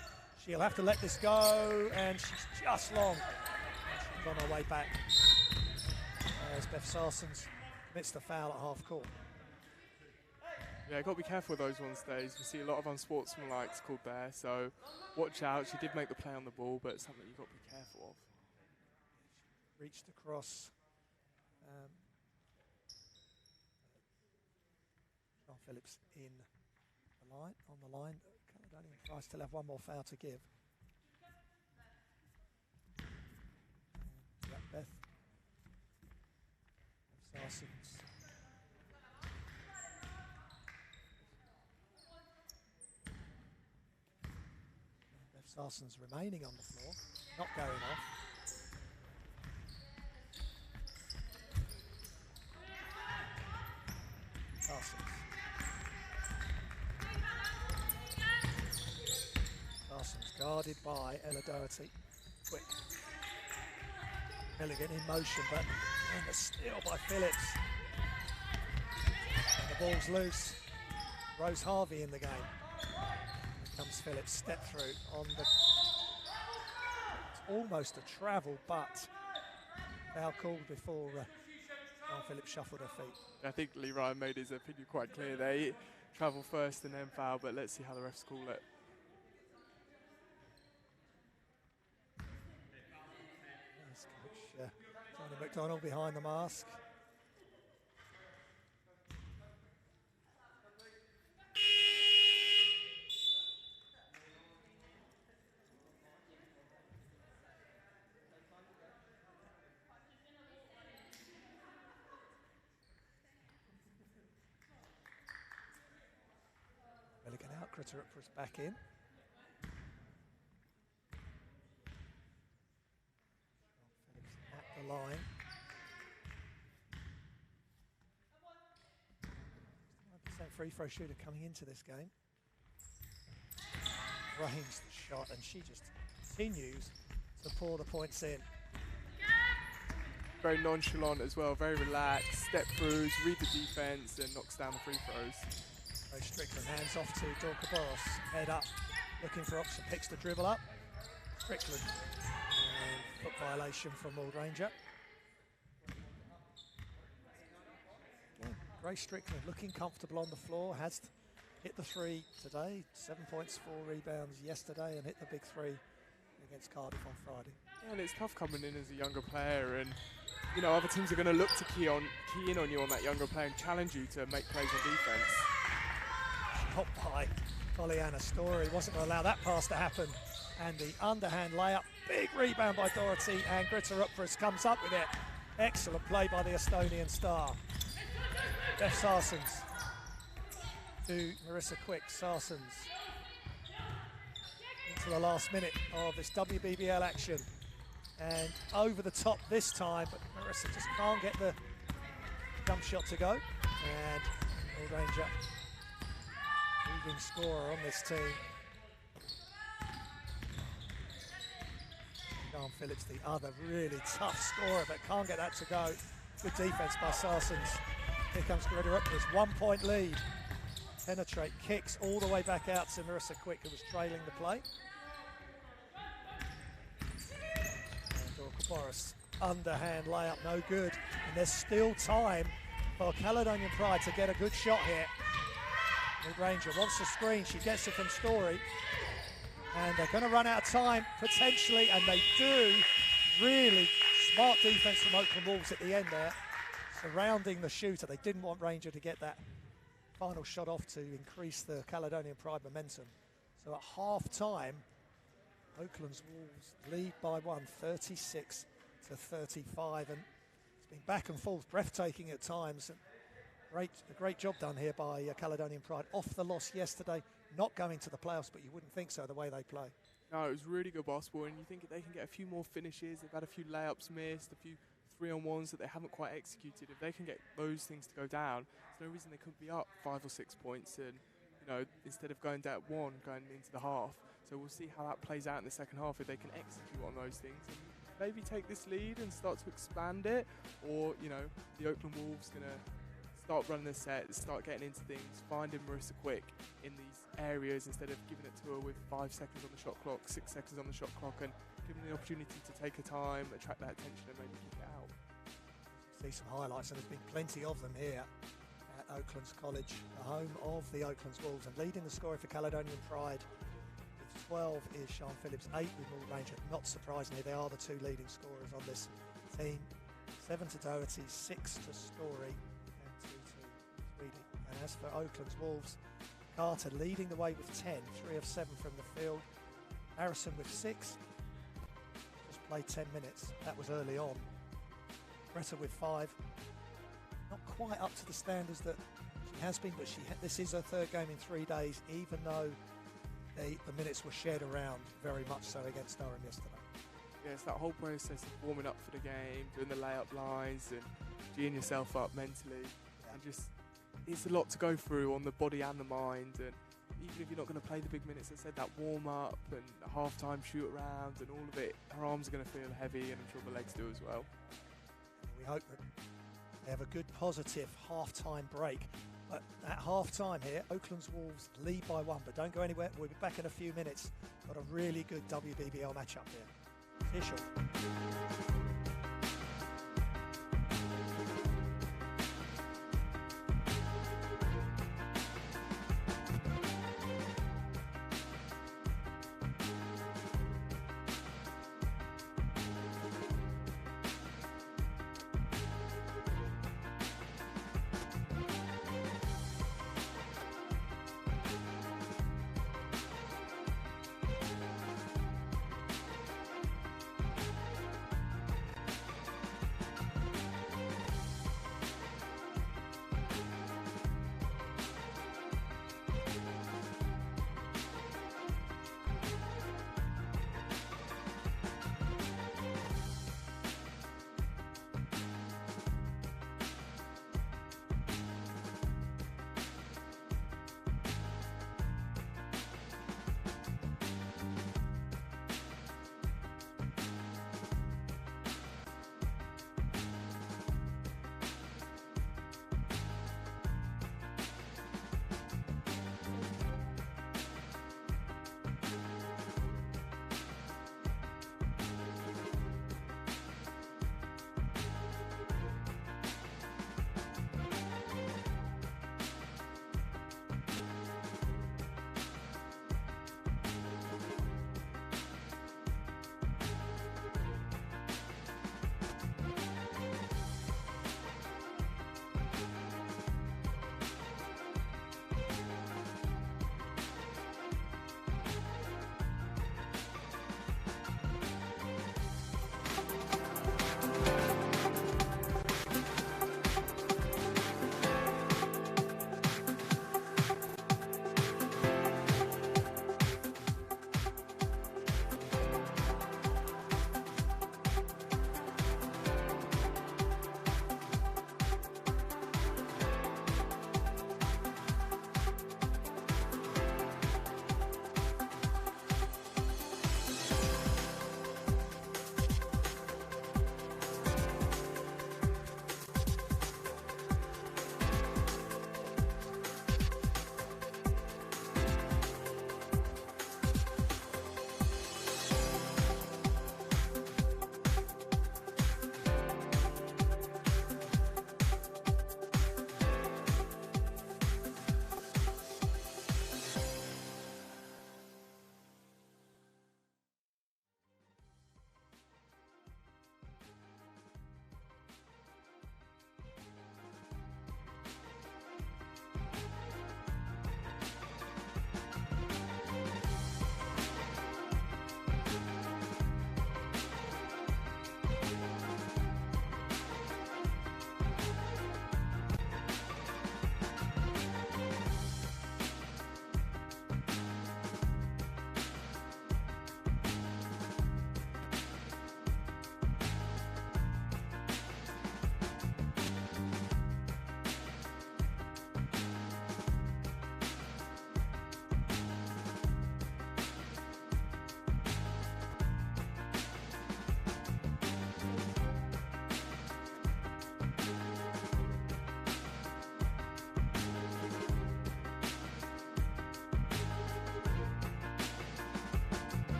Speaker 1: She'll have to let this go, and she's just long. She's on her way back. As Beth Sarsons commits the foul at half court. Yeah, got to be careful with those ones days. We see a lot of unsportsmanlikes called there, so watch out. She did make the play on the ball, but it's something you've got to be careful of. Reached across. Sian Phillips in the line, on the line. Caledonian Pride still have one more foul to give. Beth Sarsons. Beth Sarsons remaining on the floor, not going off. Sarsons guarded by Ella Doherty. Quick. Milligan in motion, but and a steal by Phillips. And the ball's loose. Rose Harvey in the game. Here comes Phillips, step through on the... It's almost a travel, but foul called before Sian Phillips shuffled her feet. I think Lee Ryan made his opinion quite clear there. He travel first and then foul, but let's see how the refs call it. Nice coach, Johnny McDonald behind the mask. Critter-Upper's back in. Phillips at the line. 100% free throw shooter coming into this game. Range the shot, and she just continues to pour the points in.
Speaker 2: Very nonchalant as well, very relaxed, step throughs, read the defense, and knocks down the free throws.
Speaker 1: Very Strickland, hands off to Dorka Boros, head up, looking for option, picks the dribble up. Strickland, and foot violation from Maud Ranger. Again, Grace Strickland looking comfortable on the floor, has hit the three today, 7 points, 4 rebounds yesterday, and hit the big three against Cardiff on Friday.
Speaker 2: Yeah, and it's tough coming in as a younger player, and you know other teams are going to look to key in on you on that younger player and challenge you to make plays on defense.
Speaker 1: Shot by Pollyanna Story, wasn't going to allow that pass to happen, and the underhand layup, big rebound by Dorothy, and Critter-Upper's comes up with it. Excellent play by the Estonian star. Beth Sarsens to Marissa Quick. Sarsens into the last minute of this WBBL action, and over the top this time, but Marissa just can't get the jump shot to go, and Maud Ranger, leading scorer on this team. Sean Phillips, the other really tough scorer, but can't get that to go. Good defense by Sarsens. Here comes Critter-Upper's 1 point lead. Penetrate, kicks all the way back out to Marissa Quick, who was trailing the play. And Dorka Boros, underhand layup, no good. And there's still time for Caledonia Pride to get a good shot here. Maud Ranger wants the screen, she gets it from Story. And they're going to run out of time, potentially, and they do. Really smart defense from Oakland Wolves at the end there, surrounding the shooter. They didn't want Ranger to get that final shot off to increase the Caledonian Pride momentum. So at half-time, Oakland's Wolves lead by 1, 36 to 35, and it's been back and forth, breathtaking at times. A great job done here by Caledonian Pride. Off the loss yesterday, not going to the playoffs, but you wouldn't think so the way they play.
Speaker 2: No, it was really good basketball, and you think they can get a few more finishes. They've had a few layups missed, a few 3-on-1s that they haven't quite executed. If they can get those things to go down, there's no reason they couldn't be up 5 or 6 points, and you know, instead of going down 1 going into the half. So we'll see how that plays out in the second half, if they can execute on those things and maybe take this lead and start to expand it, or you know, the Oakland Wolves gonna start running the set, start getting into things, finding Marissa Quick in these areas instead of giving it to her with 5 seconds on the shot clock, 6 seconds on the shot clock, and giving the opportunity to take her time, attract that attention, and maybe kick it out.
Speaker 1: See some highlights, and there's been plenty of them here at Oaklands College, the home of the Oaklands Wolves, and leading the scorer for Caledonian Pride with 12 is Sean Phillips, 8 with Maud Ranger. Not surprisingly, they are the 2 leading scorers on this team. 7 to Doherty, 6 to Story, and 2 to Tweedy. And as for Oakland's Wolves, Carter leading the way with 10, 3 of 7 from the field. Harrison with 6, just played 10 minutes, that was early on. Greta with 5, not quite up to the standards that she has been, but this is her 3rd game in 3 days, even though the minutes were shared around very much so against Durham yesterday.
Speaker 2: Yeah, it's that whole process of warming up for the game, doing the layup lines and geeing yourself up mentally, and just it's a lot to go through on the body and the mind. And even if you're not going to play the big minutes, I said that warm up and half-time shoot around and all of it, her arms are going to feel heavy, and I'm sure the legs do as well.
Speaker 1: We hope that they have a good positive half-time break. But at half-time here, Oakland's Wolves lead by 1, but don't go anywhere. We'll be back in a few minutes. Got a really good WBBL matchup here. Official.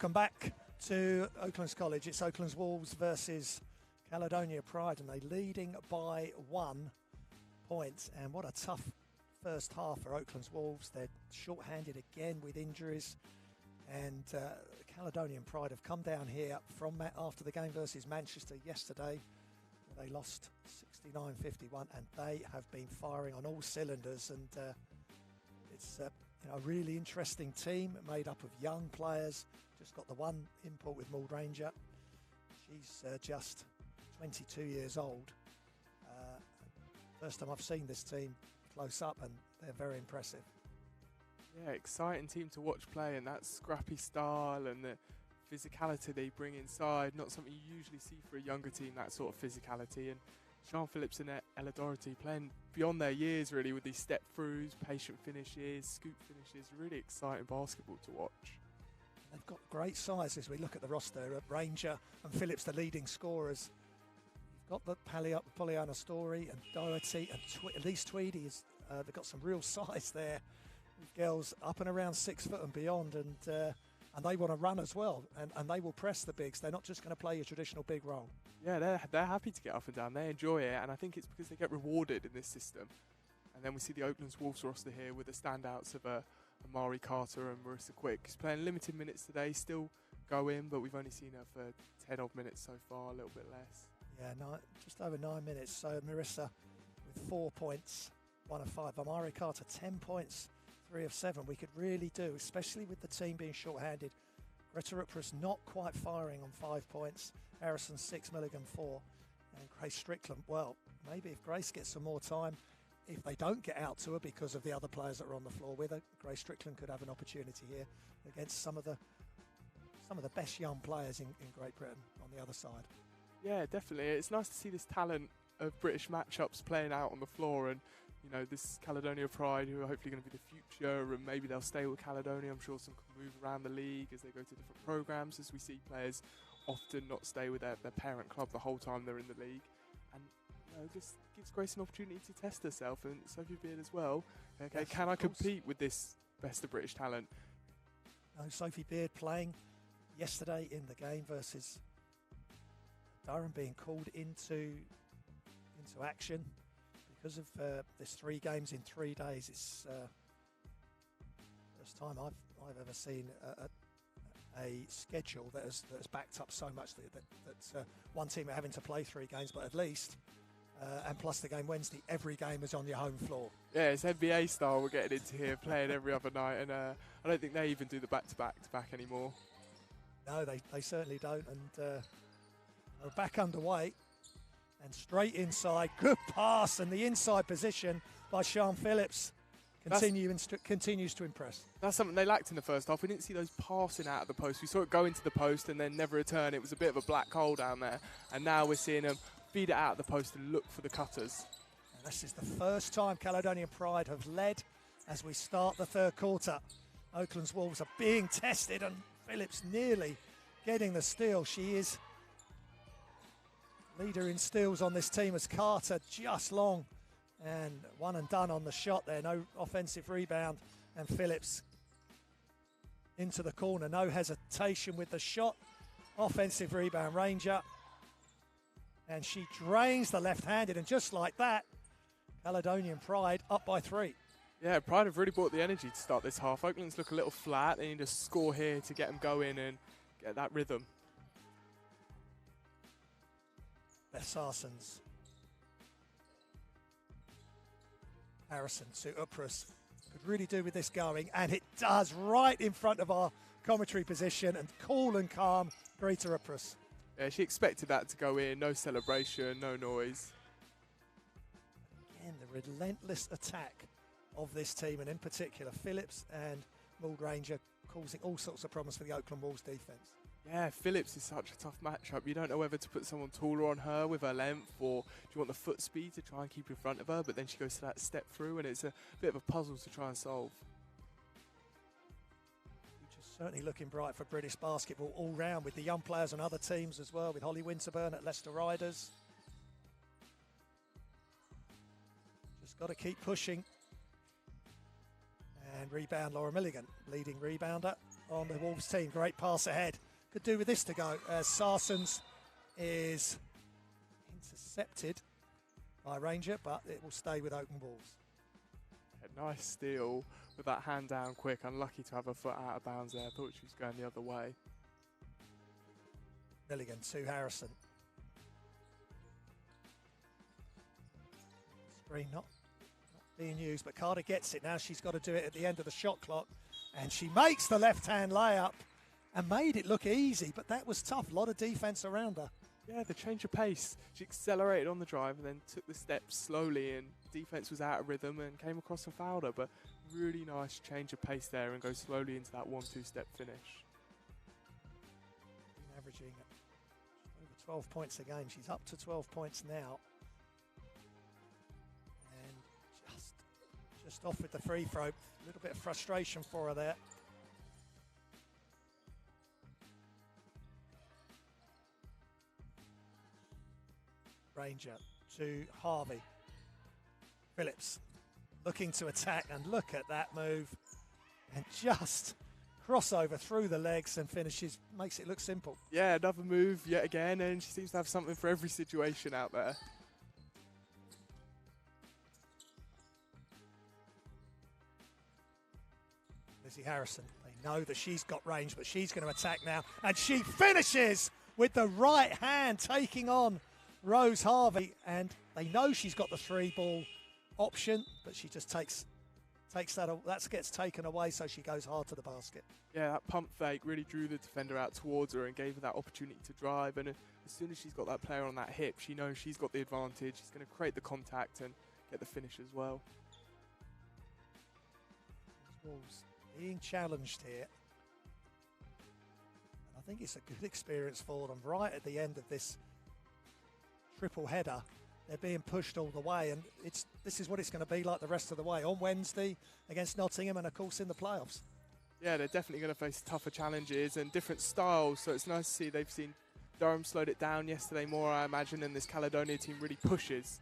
Speaker 1: Welcome back to Oaklands College. It's Oaklands Wolves versus Caledonia Pride, and they're leading by 1 point. And what a tough first half for Oaklands Wolves. They're short-handed again with injuries. And Caledonian Pride have come down here from after the game versus Manchester yesterday. They lost 69-51, and they have been firing on all cylinders. And it's a really interesting team made up of young players. Just got the one import with Maud Ranger. She's just 22 years old. First time I've seen this team close up, and they're very impressive.
Speaker 2: Yeah, exciting team to watch play, and that scrappy style and the physicality they bring inside, not something you usually see for a younger team, that sort of physicality. And Sian Phillips and Ella Doherty playing beyond their years really with these step throughs, patient finishes, scoop finishes, really exciting basketball to watch.
Speaker 1: They've got great size as we look at the roster. Ranger and Phillips, the leading scorers. You've got the Pollyanna Story and Doherty and Elise Tweedy. They've got some real size there. Girls up and around 6 foot and beyond, and they want to run as well, and they will press the bigs. They're not just going to play your traditional big role.
Speaker 2: Yeah, they're happy to get up and down. They enjoy it, and I think it's because they get rewarded in this system. And then we see the Oaklands Wolves roster here with the standouts of Amari Carter and Marissa Quick. She's playing limited minutes today, still going, but we've only seen her for 10 odd minutes so far, a little bit less.
Speaker 1: Yeah, just over 9 minutes. So Marissa with 4 points, 1 of 5. Amari Carter 10 points. 3 of 7. We could really do, especially with the team being short-handed. Greta Ruppers not quite firing on 5 points. Harrison 6, Milligan 4, and Grace Strickland. Well, maybe if Grace gets some more time, if they don't get out to her because of the other players that are on the floor with her, Grace Strickland could have an opportunity here against some of the best young players in Great Britain on the other side.
Speaker 2: Yeah, definitely. It's nice to see this talent of British matchups playing out on the floor, and this Caledonia Pride, who are hopefully going to be the future, and maybe they'll stay with Caledonia. I'm sure some can move around the league as they go to different programs, as we see players often not stay with their parent club the whole time they're in the league. And just gives Grace an opportunity to test herself, and Sophie Beard as well. Okay, yes, can I compete with this best of British talent?
Speaker 1: Sophie Beard playing yesterday in the game versus Durham, being called into action. Because of this 3 games in 3 days, it's first time I've ever seen a schedule that has backed up so much that one team are having to play 3 games, but at least, and plus the game Wednesday, every game is on your home floor.
Speaker 2: Yeah, it's NBA style we're getting into here, playing every other night, and I don't think they even do the back-to-back anymore.
Speaker 1: No, they certainly don't, and we're back underway. And straight inside, good pass, and the inside position by Sian Phillips continues to impress.
Speaker 2: That's something they lacked in the first half. We didn't see those passing out of the post. We saw it go into the post and then never return. It was a bit of a black hole down there. And now we're seeing them feed it out of the post and look for the cutters.
Speaker 1: And this is the first time Caledonia Pride have led as we start the third quarter. Oaklands Wolves are being tested, and Phillips nearly getting the steal. She is leader in steals on this team, as Carter just long and one and done on the shot there. No offensive rebound, and Phillips into the corner. No hesitation with the shot. Offensive rebound, Ranger. And she drains the left-handed, and just like that, Caledonian Pride up by 3.
Speaker 2: Yeah, Pride have really brought the energy to start this half. Oaklands look a little flat. They need a score here to get them going and get that rhythm. Beth Sarsons.
Speaker 1: Harrison to Upras. Could really do with this going, and it does, right in front of our commentary position, and cool and calm, Greta Upras.
Speaker 2: Yeah, she expected that to go in. No celebration, no noise.
Speaker 1: Again, the relentless attack of this team, and in particular Phillips and Maud Ranger, causing all sorts of problems for the Oakland Wolves defence.
Speaker 2: Yeah, Phillips is such a tough matchup. You don't know whether to put someone taller on her with her length, or do you want the foot speed to try and keep in front of her, but then she goes to that step through, and it's a bit of a puzzle to try and solve.
Speaker 1: Future's certainly looking bright for British basketball all round, with the young players on other teams as well, with Holly Winterburn at Leicester Riders. Just got to keep pushing. And rebound, Laura Milligan, leading rebounder on the Wolves team. Great pass ahead. Could do with this to go as Sarsens is intercepted by Ranger, but it will stay with Oakland Wolves.
Speaker 2: A nice steal with that hand down quick. Unlucky to have her foot out of bounds there. Thought she was going the other way.
Speaker 1: Milligan to Harrison. Screen not being used, but Carter gets it. Now she's got to do it at the end of the shot clock. And she makes the left-hand layup and made it look easy, but that was tough. A lot of defense around her.
Speaker 2: Yeah, the change of pace. She accelerated on the drive and then took the steps slowly, and defense was out of rhythm and came across and fouled her. But really nice change of pace there and go slowly into that 1-2 step finish.
Speaker 1: Averaging over 12 points a game. She's up to 12 points now. And just off with the free throw. A little bit of frustration for her there. Ranger to Harvey. Phillips looking to attack, and look at that move. And just crossover through the legs and finishes, makes it look simple.
Speaker 2: Yeah, another move yet again, and she seems to have something for every situation out there.
Speaker 1: Lizzie Harrison, they know that she's got range, but she's going to attack now, and she finishes with the right hand, taking on Rose Harvey, and they know she's got the 3-ball option, but she just takes that gets taken away, so she goes hard to the basket.
Speaker 2: Yeah, that pump fake really drew the defender out towards her and gave her that opportunity to drive, and as soon as she's got that player on that hip, she knows she's got the advantage. She's going to create the contact and get the finish as well.
Speaker 1: Wolves being challenged here. And I think it's a good experience for them right at the end of this triple header. They're being pushed all the way, and this is what it's going to be like the rest of the way on Wednesday against Nottingham, and of course in the playoffs.
Speaker 2: Yeah, they're definitely going to face tougher challenges and different styles, so it's nice to see they've seen Durham slowed it down yesterday more, I imagine, and this Caledonia team really pushes.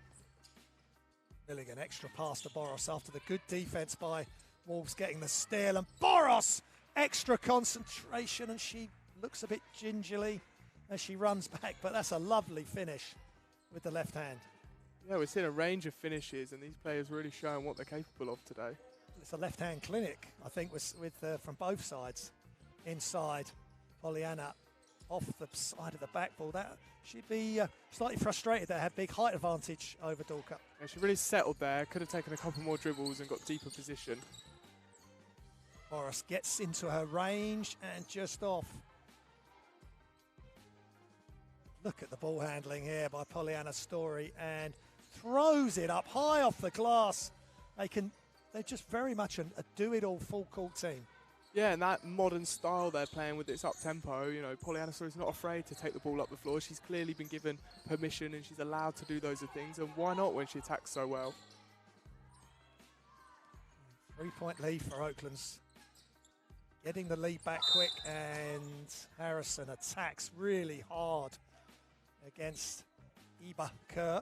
Speaker 1: Milligan, extra pass to Boros after the good defence by Wolves getting the steal, and Boros, extra concentration, and she looks a bit gingerly as she runs back, but that's a lovely finish with the left hand.
Speaker 2: Yeah, we're seeing a range of finishes, and these players really showing what they're capable of today.
Speaker 1: It's a left-hand clinic, I think, with from both sides. Inside, Pollyanna off the side of the backboard. That she'd be slightly frustrated that had big height advantage over Dorka.
Speaker 2: Yeah, she really settled there. Could have taken a couple more dribbles and got deeper position.
Speaker 1: Boros gets into her range and just off. Look at the ball handling here by Pollyanna Story, and throws it up high off the glass. They're just very much a do-it-all full-court team.
Speaker 2: Yeah, and that modern style they're playing with its up-tempo, you know, Pollyanna Story's not afraid to take the ball up the floor. She's clearly been given permission and she's allowed to do those things, and why not when she attacks so well?
Speaker 1: 3-point lead for Oaklands. Getting the lead back quick, and Harrison attacks really hard against Eba Kerr.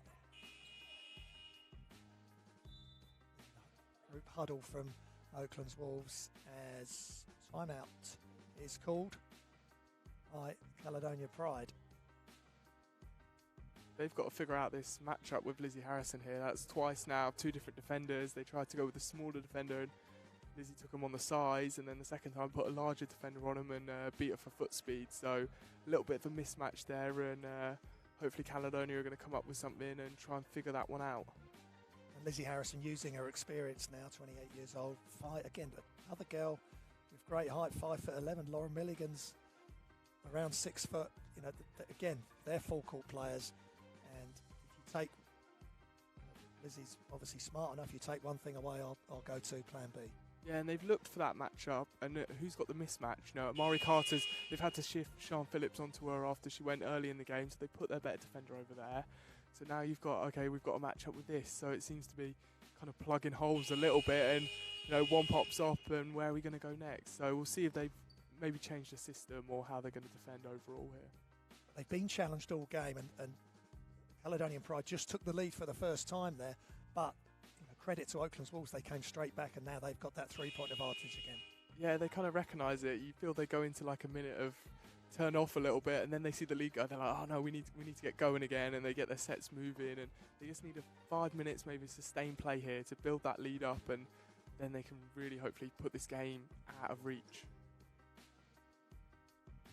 Speaker 1: Group huddle from Oaklands Wolves as timeout is called by Caledonia Pride.
Speaker 2: They've got to figure out this matchup with Lizzie Harrison here. That's twice now, 2 different defenders. They tried to go with a smaller defender, and Lizzie took him on the size, and then the second time put a larger defender on him and beat her for foot speed. So a little bit of a mismatch there, and hopefully Caledonia are going to come up with something and try and figure that one out.
Speaker 1: And Lizzie Harrison using her experience now, 28 years old. Again, another girl with great height, 5'11". Laura Milligan's around 6 foot. You know, again, they're full court players. And if you take, Lizzie's obviously smart enough, you take one thing away, I'll go to plan B.
Speaker 2: Yeah, and they've looked for that matchup, and who's got the mismatch? You know, Amari Carter's, they've had to shift Sian Phillips onto her after she went early in the game, so they put their better defender over there. So now you've got, okay, we've got a matchup with this, so it seems to be kind of plugging holes a little bit, and, you know, one pops up, and where are we going to go next? So we'll see if they've maybe changed the system or how they're going to defend overall here.
Speaker 1: They've been challenged all game, and Caledonian Pride just took the lead for the first time there, but credit to Oaklands Wolves, they came straight back and now they've got that 3-point advantage again.
Speaker 2: Yeah, they kind of recognise it. You feel they go into like a minute of turn off a little bit, and then they see the lead go. They're like, oh no, we need to get going again, and they get their sets moving, and they just need 5 minutes, maybe sustained play here to build that lead up, and then they can really hopefully put this game out of reach.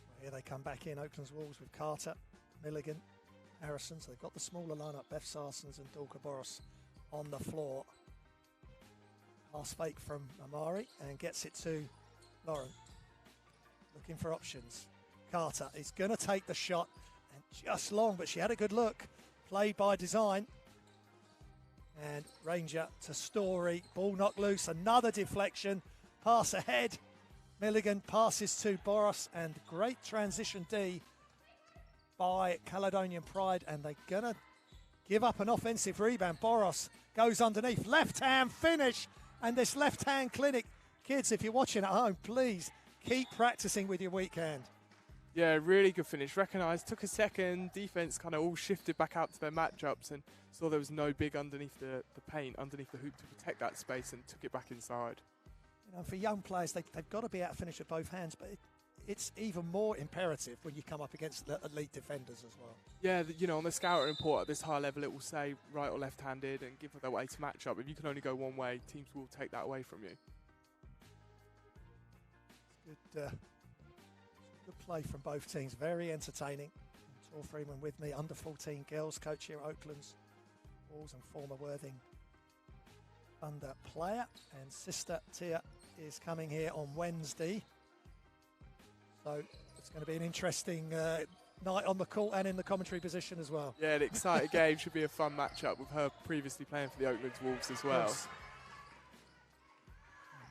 Speaker 1: Well, here they come back in, Oaklands Wolves, with Carter, Milligan, Harrison. So they've got the smaller lineup, Beth Sarsons and Dorka Boris on the floor. Pass fake from Amari and gets it to Lauren. Looking for options. Carter is going to take the shot, and just long, but she had a good look. Played by design. And Ranger to Story. Ball knocked loose. Another deflection. Pass ahead. Milligan passes to Boris, and great transition D by Caledonia Pride, and they're going to give up an offensive rebound. Boros goes underneath. Left-hand finish, and this left-hand clinic. Kids, if you're watching at home, please keep practicing with your weak hand.
Speaker 2: Yeah, really good finish. Recognised, took a second. Defence kind of all shifted back out to their matchups and saw there was no big underneath the paint, underneath the hoop to protect that space, and took it back inside.
Speaker 1: You know, for young players, they've got to be able to finish with both hands, but it's even more imperative when you come up against elite defenders as well. Yeah,
Speaker 2: you know, on the scouting report at this high level, it will say right or left-handed and give their way to match up. If you can only go one way, teams will take that away from you.
Speaker 1: It's good play from both teams, very entertaining. Tor Freeman with me, under 14 girls coach here at Oaklands Wolves and former Worthing under player, and sister Tia is coming here on Wednesday. So it's going to be an interesting night on the court and in the commentary position as well.
Speaker 2: Yeah, an exciting game. Should be a fun matchup with her previously playing for the Oaklands Wolves as well.
Speaker 1: Yes.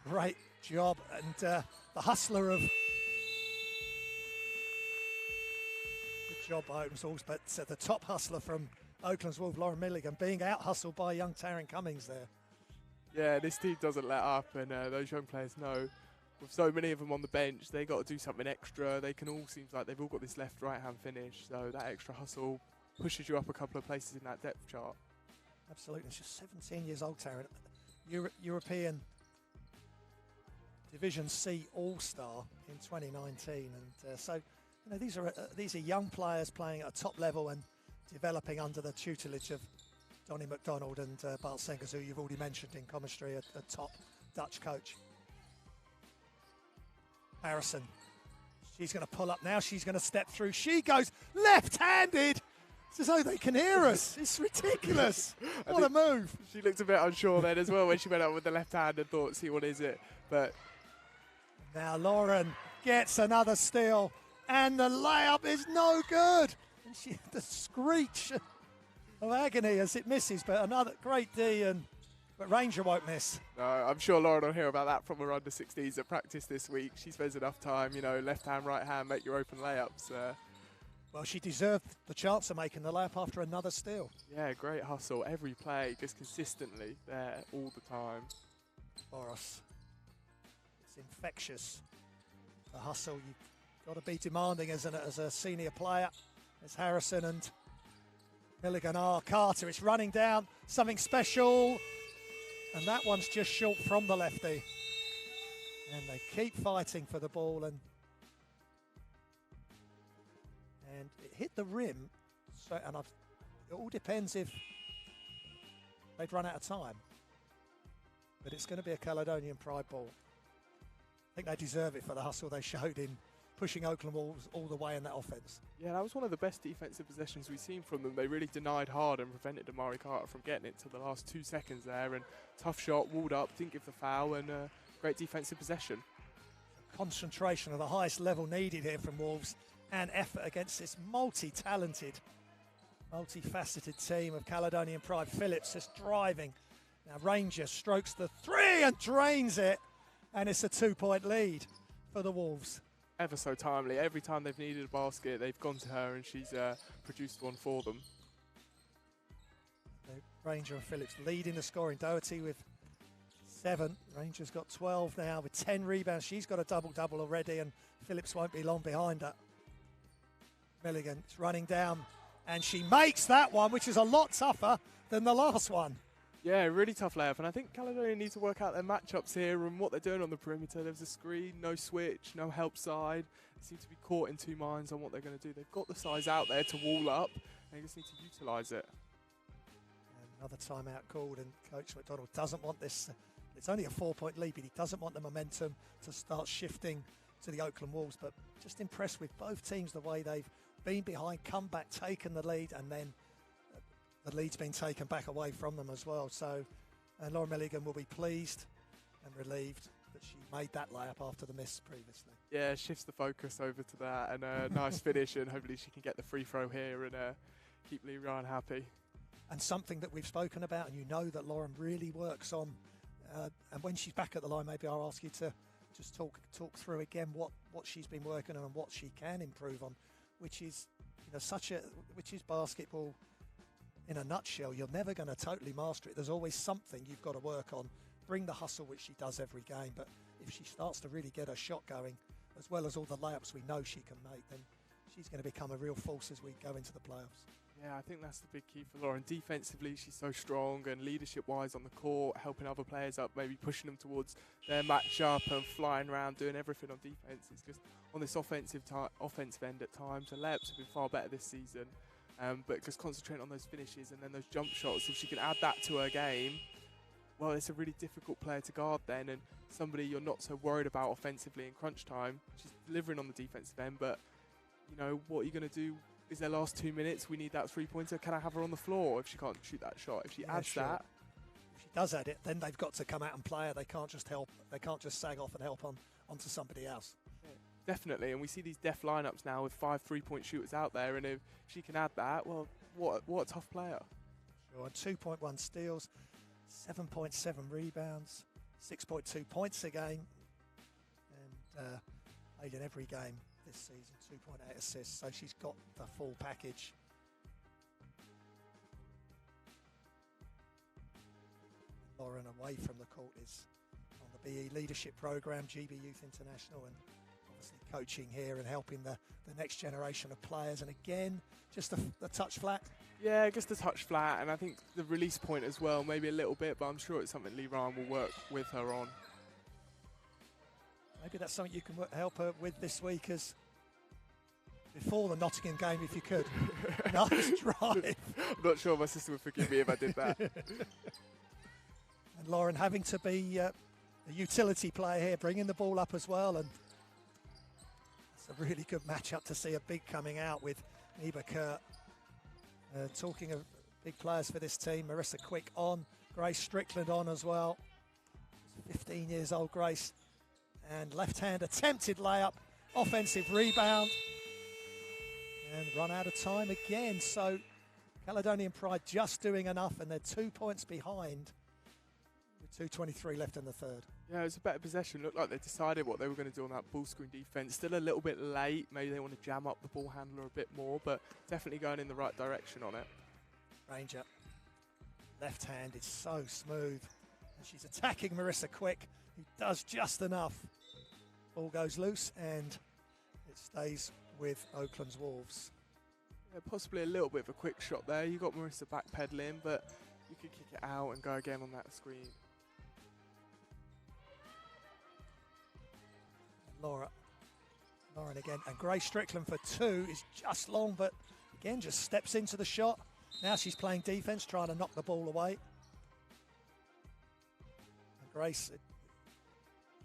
Speaker 1: Great job, and the hustler of... Good job by Oaklands Wolves, but the top hustler from Oaklands Wolves, Lauren Milligan, being out-hustled by young Taryn Cummings there.
Speaker 2: Yeah, this team doesn't let up, and those young players know with so many of them on the bench, they got to do something extra. They can all, seems like they've all got this left-right hand finish, so that extra hustle pushes you up a couple of places in that depth chart.
Speaker 1: Absolutely. She's 17 years old, Taryn. European Division C All-Star in 2019, and so you know these are young players playing at a top level and developing under the tutelage of Donnie McDonald and Bart Sengers, who you've already mentioned in commentary, a top Dutch coach. Harrison, she's going to pull up now. She's going to step through. She goes left-handed. It's as though they can hear us. It's ridiculous. What a move.
Speaker 2: She looked a bit unsure then as well when she went up with the left hand and thought, see what is it. But
Speaker 1: now Lauren gets another steal, and the layup is no good. And the screech of agony as it misses, but another great D, but Ranger won't miss.
Speaker 2: No, I'm sure Lauren will hear about that from her under-16s at practice this week. She spends enough time, you know, left hand, right hand, make your open layups.
Speaker 1: Well, she deserved the chance of making the layup after another steal.
Speaker 2: Yeah, great hustle. Every play, just consistently there all the time.
Speaker 1: Boros. It's infectious. The hustle, you've got to be demanding as a senior player. It's Harrison and Milligan. Carter, it's running down. Something special. And that one's just short from the lefty. And they keep fighting for the ball, and it hit the rim. So, and it all depends if they've run out of time. But it's going to be a Caledonian Pride ball. I think they deserve it for the hustle they showed in pushing Oakland Wolves all the way in that offense.
Speaker 2: Yeah, that was one of the best defensive possessions we've seen from them. They really denied hard and prevented Amari Carter from getting it till the last 2 seconds there. And tough shot, walled up, didn't give the foul, and great defensive possession.
Speaker 1: Concentration of the highest level needed here from Wolves, and effort against this multi-talented, multi-faceted team of Caledonian Pride. Phillips is driving. Now Ranger strokes the three and drains it, and it's a 2-point lead for the Wolves.
Speaker 2: Ever so timely. Every time they've needed a basket, they've gone to her, and she's produced one for them.
Speaker 1: Ranger and Phillips leading the scoring. Doherty with 7. Ranger's got 12 now with 10 rebounds. She's got a double-double already, and Phillips won't be long behind her. Milligan is running down, and she makes that one, which is a lot tougher than the last one.
Speaker 2: Yeah, really tough layup, and I think Caledonia need to work out their matchups here and what they're doing on the perimeter. There's a screen, no switch, no help side. They seem to be caught in two minds on what they're going to do. They've got the size out there to wall up, and they just need to utilise it.
Speaker 1: And another timeout called, and Coach McDonald doesn't want this. It's only a 4-point lead, but he doesn't want the momentum to start shifting to the Oakland Wolves. But just impressed with both teams, the way they've been behind, come back, taken the lead, and then the lead's been taken back away from them as well. So Lauren Milligan will be pleased and relieved that she made that layup after the miss previously.
Speaker 2: Yeah, shifts the focus over to that, and a nice finish, and hopefully she can get the free throw here and keep Lee Ryan happy.
Speaker 1: And something that we've spoken about, and you know that Lauren really works on, and when she's back at the line, maybe I'll ask you to just talk through again what she's been working on and what she can improve on, which is which is basketball. In a nutshell, you're never going to totally master it. There's always something you've got to work on. Bring the hustle, which she does every game. But if she starts to really get her shot going, as well as all the layups we know she can make, then she's going to become a real force as we go into the playoffs.
Speaker 2: Yeah, I think that's the big key for Lauren. Defensively, she's so strong, and leadership-wise on the court, helping other players up, maybe pushing them towards their matchup and flying around, doing everything on defense. It's just on this offensive end at times. Her layups have been far better this season. But just concentrating on those finishes and then those jump shots. If she can add that to her game, well, it's a really difficult player to guard then, and somebody you're not so worried about offensively in crunch time. She's delivering on the defensive end, but you know, what are you going to do? Is their last 2 minutes, we need that three-pointer. Can I have her on the floor if she can't shoot that shot? If she adds that.
Speaker 1: If she does add it, then they've got to come out and play her. They can't just help. They can't just sag off and help onto somebody else.
Speaker 2: Definitely, and we see these def lineups now with 5 3-point shooters out there, and if she can add that, well, what a tough player.
Speaker 1: Sure, 2.1 steals, 7.7 rebounds, 6.2 points a game, and played in every game this season, 2.8 assists, so she's got the full package. Lauren away from the court is on the BE Leadership Program, GB Youth International, and coaching here and helping the next generation of players. And again, just a touch flat.
Speaker 2: Yeah, just a touch flat, and I think the release point as well, maybe a little bit, but I'm sure it's something Lee Ryan will work with her on.
Speaker 1: Maybe that's something you can help her with this week, as before the Nottingham game, if you could. Nice drive.
Speaker 2: I'm not sure my sister would forgive me if I did that.
Speaker 1: And Lauren having to be a utility player here, bringing the ball up as well, and a really good matchup to see a big coming out with Neba Kurt. Talking of big players for this team, Marissa Quick on, Grace Strickland on as well. 15 years old, Grace. And left-hand attempted layup, offensive rebound. And run out of time again. So Caledonian Pride just doing enough, and they're 2 points behind with 2:23 left in the third.
Speaker 2: Yeah, it was a better possession. Looked like they decided what they were going to do on that ball screen defense. Still a little bit late. Maybe they want to jam up the ball handler a bit more, but definitely going in the right direction on it.
Speaker 1: Ranger, left hand is so smooth. And she's attacking Marissa Quick, who does just enough. Ball goes loose, and it stays with Oaklands Wolves.
Speaker 2: Yeah, possibly a little bit of a quick shot there. You got Marissa backpedaling, but you could kick it out and go again on that screen. Lauren again, and Grace Strickland for 2 is just long, but again just steps into the shot. Now she's playing defense, trying to knock the ball away. And Grace,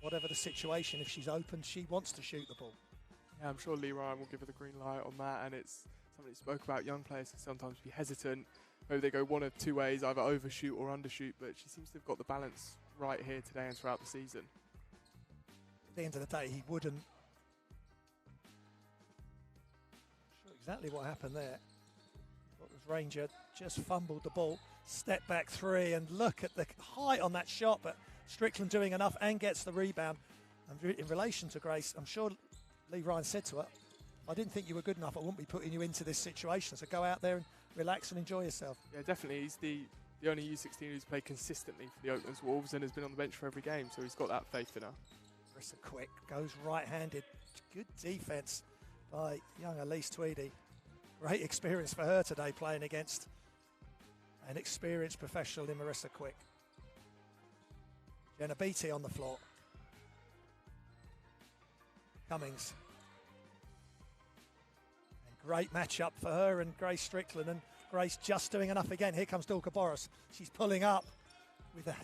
Speaker 2: whatever the situation, if she's open, she wants to shoot the ball. Yeah, I'm sure Lee Ryan will give her the green light on that, and it's something he spoke about. Young players can sometimes be hesitant. Maybe they go one of 2 ways, either overshoot or undershoot, but she seems to have got the balance right here today and throughout the season.
Speaker 1: At the end of the day, he wouldn't. Not sure exactly what happened there. What was Ranger just fumbled the ball, step back 3, and look at the height on that shot. But Strickland doing enough and gets the rebound. And in relation to Grace, I'm sure Lee Ryan said to her, "I didn't think you were good enough. I wouldn't be putting you into this situation. So go out there and relax and enjoy yourself."
Speaker 2: Yeah, definitely. He's the only U16 who's played consistently for the Oaklands Wolves and has been on the bench for every game, so he's got that faith in her.
Speaker 1: Marissa Quick goes right-handed. Good defense by young Elise Tweedy. Great experience for her today, playing against an experienced professional in Marissa Quick. Jenna Beattie on the floor. Cummings. And great matchup for her and Grace Strickland, and Grace just doing enough again. Here comes Dorka Boris. She's pulling up with the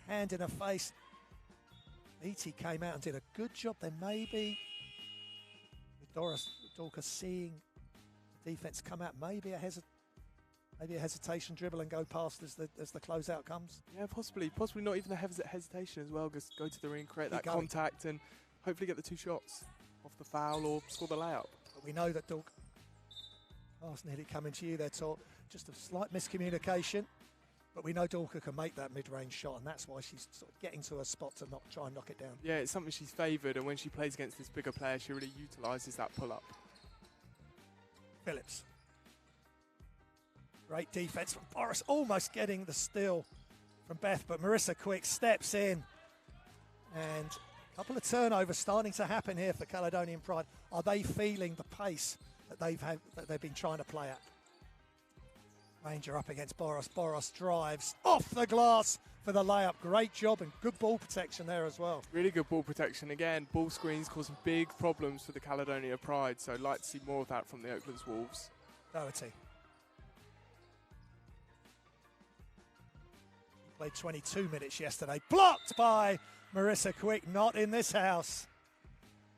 Speaker 1: hand in her face. Beattie came out and did a good job there, maybe with Dorka seeing the defense come out, maybe a hesitation dribble and go past as the closeout comes.
Speaker 2: Yeah, possibly not even a hesitation as well. Just go to the ring, create that
Speaker 1: Keep going.
Speaker 2: contact, and hopefully get the 2 shots off the foul or score the layup.
Speaker 1: But we know that Dorka, pass nearly coming to you there, Tor. Just a slight miscommunication, but we know Dorka can make that mid-range shot, and that's why she's sort of getting to her spot to try and knock it down.
Speaker 2: Yeah, it's something she's favoured, and when she plays against this bigger player, she really utilises that pull-up.
Speaker 1: Phillips. Great defense from Boris, almost getting the steal from Beth, but Marissa Quick steps in, and a couple of turnovers starting to happen here for Caledonian Pride. Are they feeling the pace that they've been trying to play at? Ranger up against Boris. Boris drives off the glass for the layup. Great job and good ball protection there as well.
Speaker 2: Really good ball protection. Again, ball screens causing big problems for the Caledonia Pride, so I'd like to see more of that from the Oaklands Wolves.
Speaker 1: Doherty. She played 22 minutes yesterday. Blocked by Marissa Quick. Not in this house.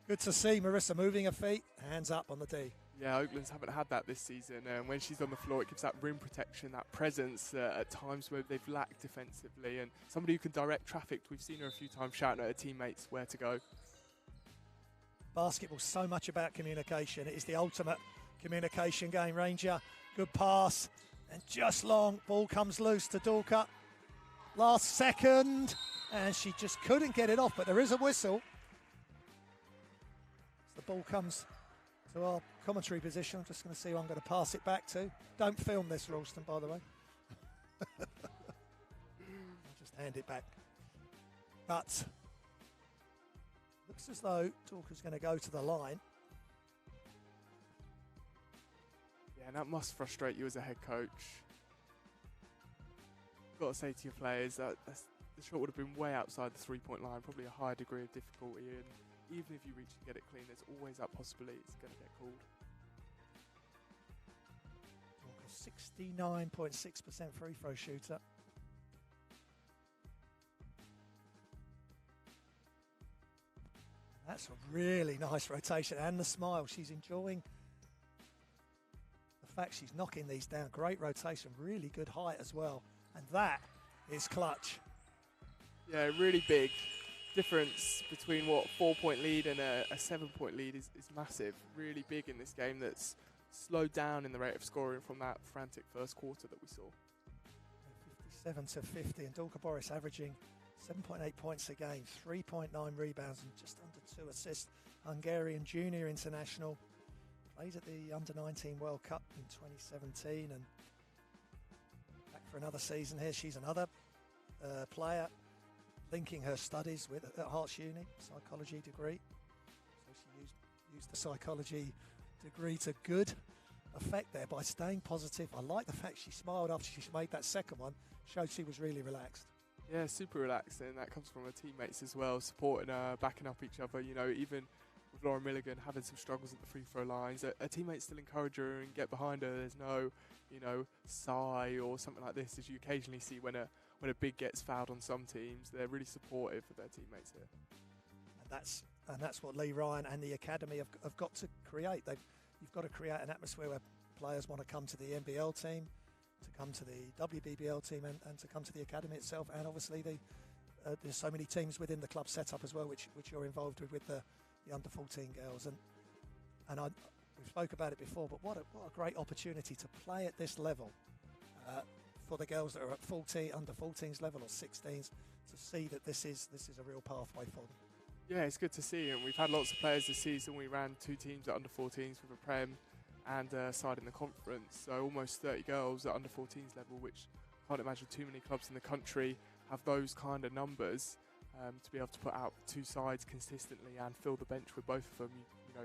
Speaker 1: Good to see Marissa moving her feet. Hands up on the D.
Speaker 2: Yeah, Oaklands haven't had that this season. When she's on the floor, it gives that rim protection, that presence at times where they've lacked defensively. And somebody who can direct traffic. We've seen her a few times shouting at her teammates where to go.
Speaker 1: Basketball's so much about communication. It is the ultimate communication game. Ranger, good pass. And just long. Ball comes loose to Dorka. Last second. And she just couldn't get it off. But there is a whistle. The ball comes to our commentary position. I'm just going to see who I'm going to pass it back to. Don't film this, Ralston, by the way. I'll just hand it back. But looks as though Dorka's going to go to the line.
Speaker 2: Yeah, and that must frustrate you as a head coach. Got to say to your players that the shot would have been way outside the 3-point line, probably a high degree of difficulty, and even if you reach and get it clean, there's always that possibility it's going to get called.
Speaker 1: 69.6% free throw shooter. That's a really nice rotation, and the smile. She's enjoying the fact she's knocking these down. Great rotation, really good height as well. And that is clutch.
Speaker 2: Yeah, really big. Difference between what 4-point lead and a 7-point lead is massive. Really big in this game that's slowed down in the rate of scoring from that frantic first quarter that we saw.
Speaker 1: 57 to 50, and Dorka Boris averaging 7.8 points a game, 3.9 rebounds and just under 2 assists. Hungarian junior international, plays at the Under-19 World Cup in 2017 and back for another season here. She's another player linking her studies with at Hearts Uni, psychology degree. So she used the psychology degree to good effect there by staying positive. I like the fact she smiled after she made that second one, showed she was really relaxed.
Speaker 2: Yeah, super relaxed, and that comes from her teammates as well, supporting her, backing up each other. You know, even with Laura Milligan having some struggles at the free throw lines, her teammates still encourage her and get behind her. There's no, sigh or something like this, as you occasionally see when a big gets fouled on some teams. They're really supportive of their teammates here.
Speaker 1: And that's what Lee Ryan and the academy have got to create. You've got to create an atmosphere where players want to come to the NBL team, to come to the WBBL team, and to come to the academy itself. And obviously, there's so many teams within the club setup as well, which you're involved with the under-14 girls. And we spoke about it before, but what a great opportunity to play at this level for the girls that are at under 14s level or 16s, to see that this is a real pathway for them.
Speaker 2: Yeah, it's good to see, and we've had lots of players this season. We ran 2 teams at under 14s with a Prem and a side in the conference, so almost 30 girls at under 14s level, which I can't imagine too many clubs in the country have those kind of numbers to be able to put out 2 sides consistently and fill the bench with both of them.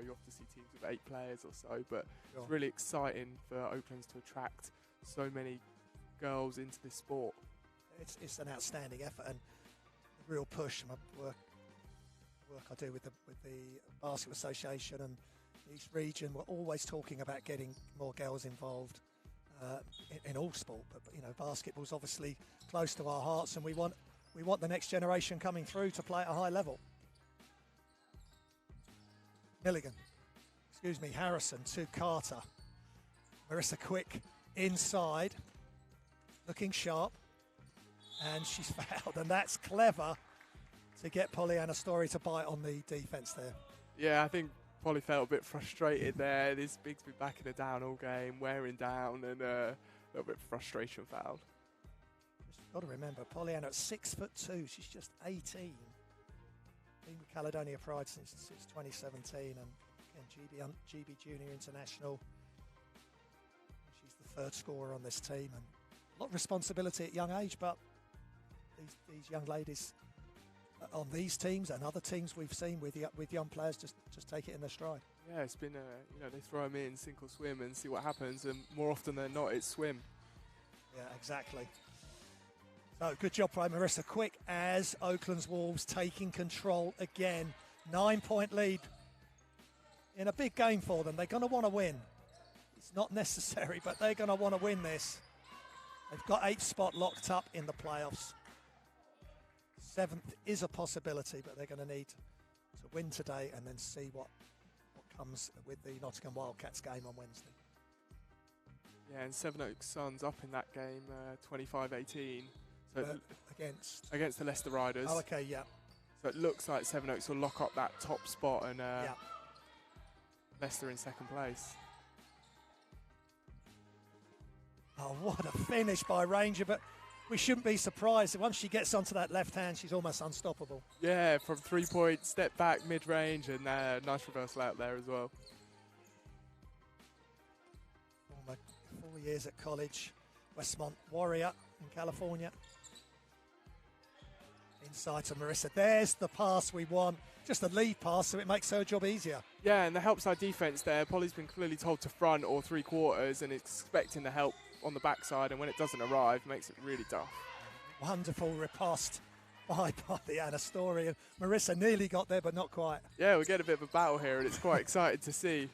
Speaker 2: You often see teams with 8 players or so, but
Speaker 1: Sure.
Speaker 2: It's really exciting for Oaklands to attract so many girls into this sport.
Speaker 1: It's an outstanding effort and a real push. My work I do with the Basketball Association and East Region, we're always talking about getting more girls involved in all sport. But you know, basketball's obviously close to our hearts, and we want the next generation coming through to play at a high level. Harrison to Carter. Marissa Quick inside, looking sharp, and she's fouled, and that's clever to get Pollyanna Story to bite on the defence there.
Speaker 2: Yeah, I think Polly felt a bit frustrated there. This Big's been backing her down all game, wearing down, and a little bit of frustration fouled.
Speaker 1: Just got to remember, Pollyanna at 6'2", she's just 18. Been with Caledonia Pride since 2017, and again, GB Junior International. She's the third scorer on this team, and a lot of responsibility at young age, but these young ladies on these teams and other teams we've seen with young players just take it in their stride.
Speaker 2: Yeah, it's been they throw them in, sink or swim, and see what happens, and more often than not it's swim.
Speaker 1: Yeah, exactly. So good job by Marissa Quick as Oaklands Wolves taking control again. 9-point lead in a big game for them. They're going to want to win. It's not necessary, but they're going to want to win this. They've got 8th spot locked up in the playoffs. 7th is a possibility, but they're going to need to win today and then see what comes with the Nottingham Wildcats game on Wednesday.
Speaker 2: Yeah, and Sevenoaks Suns up in that game, 25-18. So against the Leicester Riders.
Speaker 1: Oh, okay, yeah.
Speaker 2: So it looks like Sevenoaks will lock up that top spot, and Leicester in second place.
Speaker 1: Oh, what a finish by Ranger, but we shouldn't be surprised. Once she gets onto that left hand, she's almost unstoppable.
Speaker 2: Yeah, from 3 point, step back, mid-range, and nice reversal out there as well.
Speaker 1: 4 years at college, Westmont Warrior in California. Inside to Marissa. There's the pass we want. Just a lead pass, so it makes her job easier.
Speaker 2: Yeah, and the help side defence there. Polly's been clearly told to front or 3/4 and expecting the help on the backside, and when it doesn't arrive, makes it really tough.
Speaker 1: Wonderful riposte by Pollyanna Story. And Marissa nearly got there, but not quite.
Speaker 2: Yeah, we get a bit of a battle here, and it's quite exciting to see.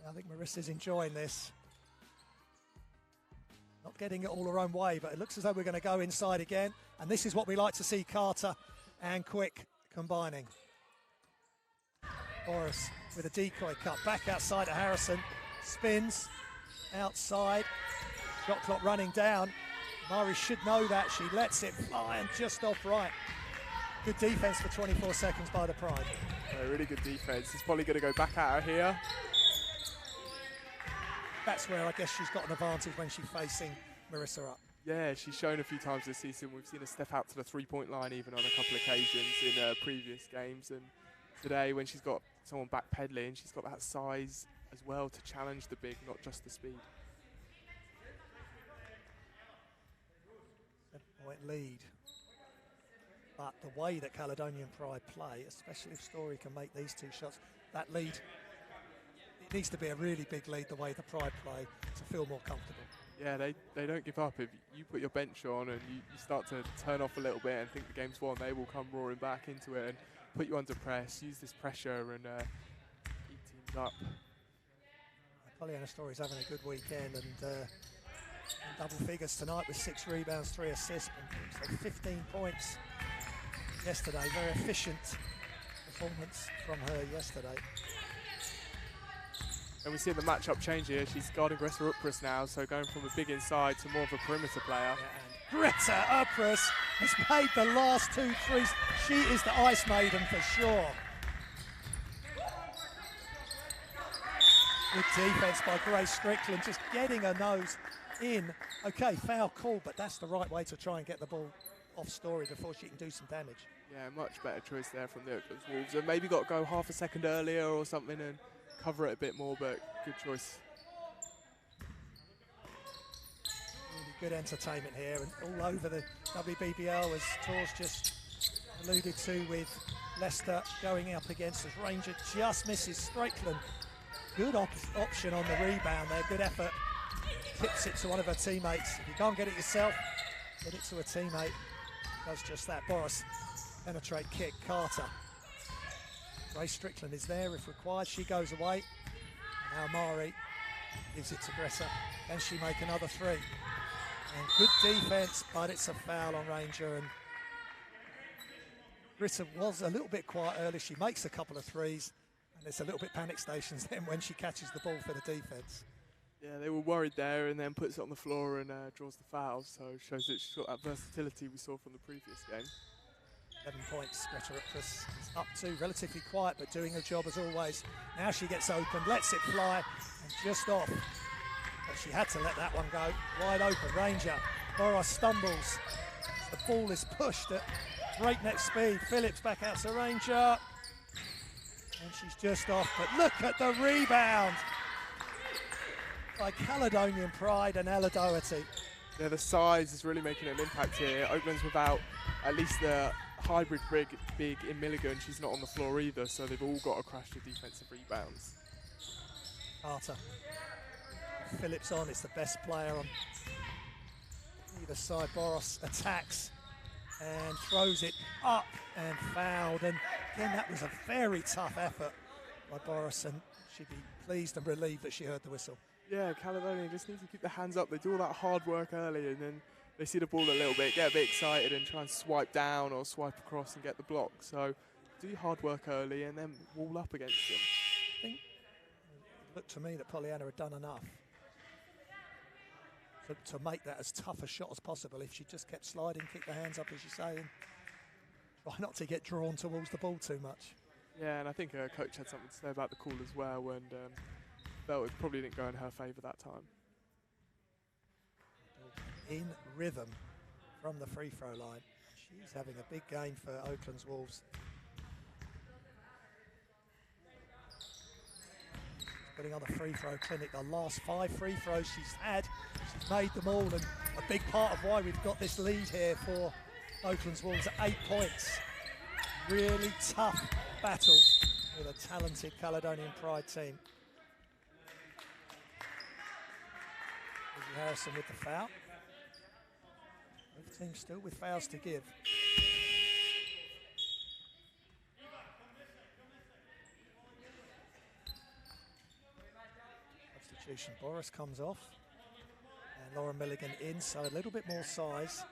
Speaker 1: Yeah, I think Marissa's enjoying this. Not getting it all her own way, but it looks as though we're going to go inside again. And this is what we like to see, Carter and Quick combining. Boris with a decoy cut back outside to Harrison. Spins outside. Shot clock running down. Murray should know that. She lets it fly and just off right. Good defense for 24 seconds by the Pride.
Speaker 2: Yeah, really good defense. He's probably going to go back at her here.
Speaker 1: That's where I guess she's got an advantage when she's facing Marissa up.
Speaker 2: Yeah, she's shown a few times this season. We've seen her step out to the 3-point line even on a couple of occasions in previous games. And today, when she's got someone backpedaling, she's got that size as well to challenge the big, not just the speed.
Speaker 1: 7-point lead. But the way that Caledonian Pride play, especially if Story can make these two shots, that lead, it needs to be a really big lead the way the Pride play to feel more comfortable.
Speaker 2: Yeah, they don't give up. If you put your bench on and you start to turn off a little bit and think the game's won, they will come roaring back into it and put you under press, use this pressure and eat teams up.
Speaker 1: Pollyanna Story's having a good weekend and in double figures tonight with 6 rebounds, 3 assists, and so 15 points yesterday. Very efficient performance from her yesterday.
Speaker 2: And we see the matchup change here. She's guarding Greta Upras now, so going from a big inside to more of a perimeter player.
Speaker 1: Yeah, and Greta Upras has made the last 2 threes. She is the ice maiden for sure. Good defense by Grace Strickland, just getting her nose in. Okay, foul call, but that's the right way to try and get the ball off Story before she can do some damage.
Speaker 2: Yeah, much better choice there from the Oaklands Wolves. And maybe got to go half a second earlier or something and cover it a bit more, but good choice.
Speaker 1: Really good entertainment here and all over the WBBL, as Tor's just alluded to, with Leicester going up against us. Ranger just misses Strickland. Good option on the rebound there, good effort tips it to one of her teammates. If you can't get it yourself, get it to a teammate. Does just that. Boris, penetrate kick, Carter. Grace Strickland is there if required. She goes away. And now Mari gives it to Gressa. Can she make another three? And good defense, but it's a foul on Ranger. And Gressa was a little bit quiet early. She makes a couple of threes. And it's a little bit panic stations then when she catches the ball for the defense.
Speaker 2: Yeah, they were worried there and then puts it on the floor and draws the foul. So shows that she's got that versatility we saw from the previous game.
Speaker 1: 11 points, Greta Ripkus is up to, relatively quiet, but doing her job as always. Now she gets open, lets it fly, and just off. But she had to let that one go. Wide open, Ranger. Boros stumbles. The ball is pushed at breakneck speed. Phillips back out to Ranger. And she's just off, but look at the rebound by Caledonian Pride and Ella Doherty.
Speaker 2: Yeah, the size is really making an impact here. Oakland's without at least the hybrid big in Milligan. She's not on the floor either, so they've all got to crash the defensive rebounds.
Speaker 1: Carter. Phillips on, it's the best player on either side. Boros attacks and throws it up and fouled. And again, that was a very tough effort by Boros, and she'd be pleased and relieved that she heard the whistle.
Speaker 2: Yeah, Caledonia just need to keep their hands up. They do all that hard work early and then they see the ball a little bit, get a bit excited and try and swipe down or swipe across and get the block. So do hard work early and then wall up against them.
Speaker 1: I think it looked to me that Pollyanna had done enough to make that as tough a shot as possible. If she just kept sliding, kick the hands up as you say, and try not to get drawn towards the ball too much.
Speaker 2: Yeah, and I think her coach had something to say about the call as well, and felt it probably didn't go in her favour that time.
Speaker 1: In rhythm from the free throw line. She's having a big game for Oaklands Wolves. She's putting on the free throw clinic. The last 5 free throws she's had, she's made them all, and a big part of why we've got this lead here for Oaklands Wolves at 8 points. Really tough battle with a talented Caledonian Pride team. Harrison with the foul. Both teams still with fouls to give. Substitution. Boris comes off. And Lauren Milligan in, so a little bit more size.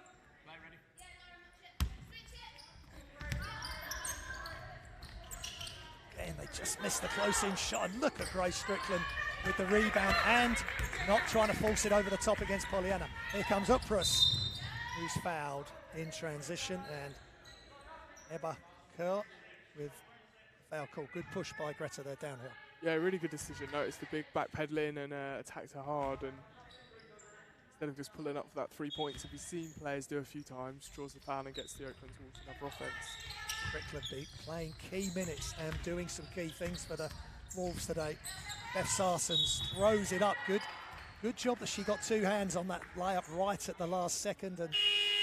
Speaker 1: Again, they just missed the close-in shot. And look at Grace Strickland with the rebound and not trying to force it over the top against Pollyanna. Here comes Uprus, who's fouled in transition, and Ebba Kerr with a foul call. Good push by Greta there downhill.
Speaker 2: Yeah, really good decision. Noticed the big backpedaling and attacked her hard, and instead of just pulling up for that 3 points, if you've seen players do a few times, draws the foul and gets the Oaklands Wolves another offence.
Speaker 1: Strickland playing key minutes and doing some key things for the Wolves today. Beth Sarsons throws it up. Good job that she got 2 hands on that layup right at the last second and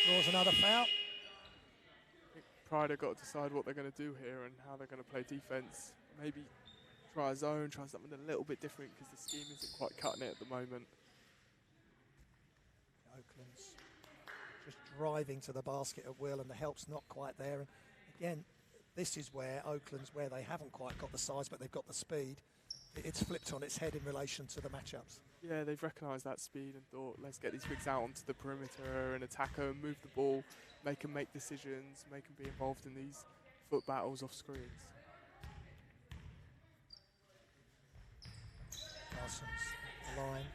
Speaker 1: draws another foul.
Speaker 2: I think Pride have got to decide what they're going to do here and how they're going to play defence. Maybe try a zone, try something a little bit different because the scheme isn't quite cutting it at the moment.
Speaker 1: Oakland's just driving to the basket at will and the help's not quite there. And again, this is where Oakland's, where they haven't quite got the size but they've got the speed. It's flipped on its head in relation to the matchups.
Speaker 2: Yeah, they've recognised that speed and thought, let's get these bigs out onto the perimeter and attack her, move the ball, make them make decisions, make them be involved in these foot battles off screens.
Speaker 1: Parsons, the line.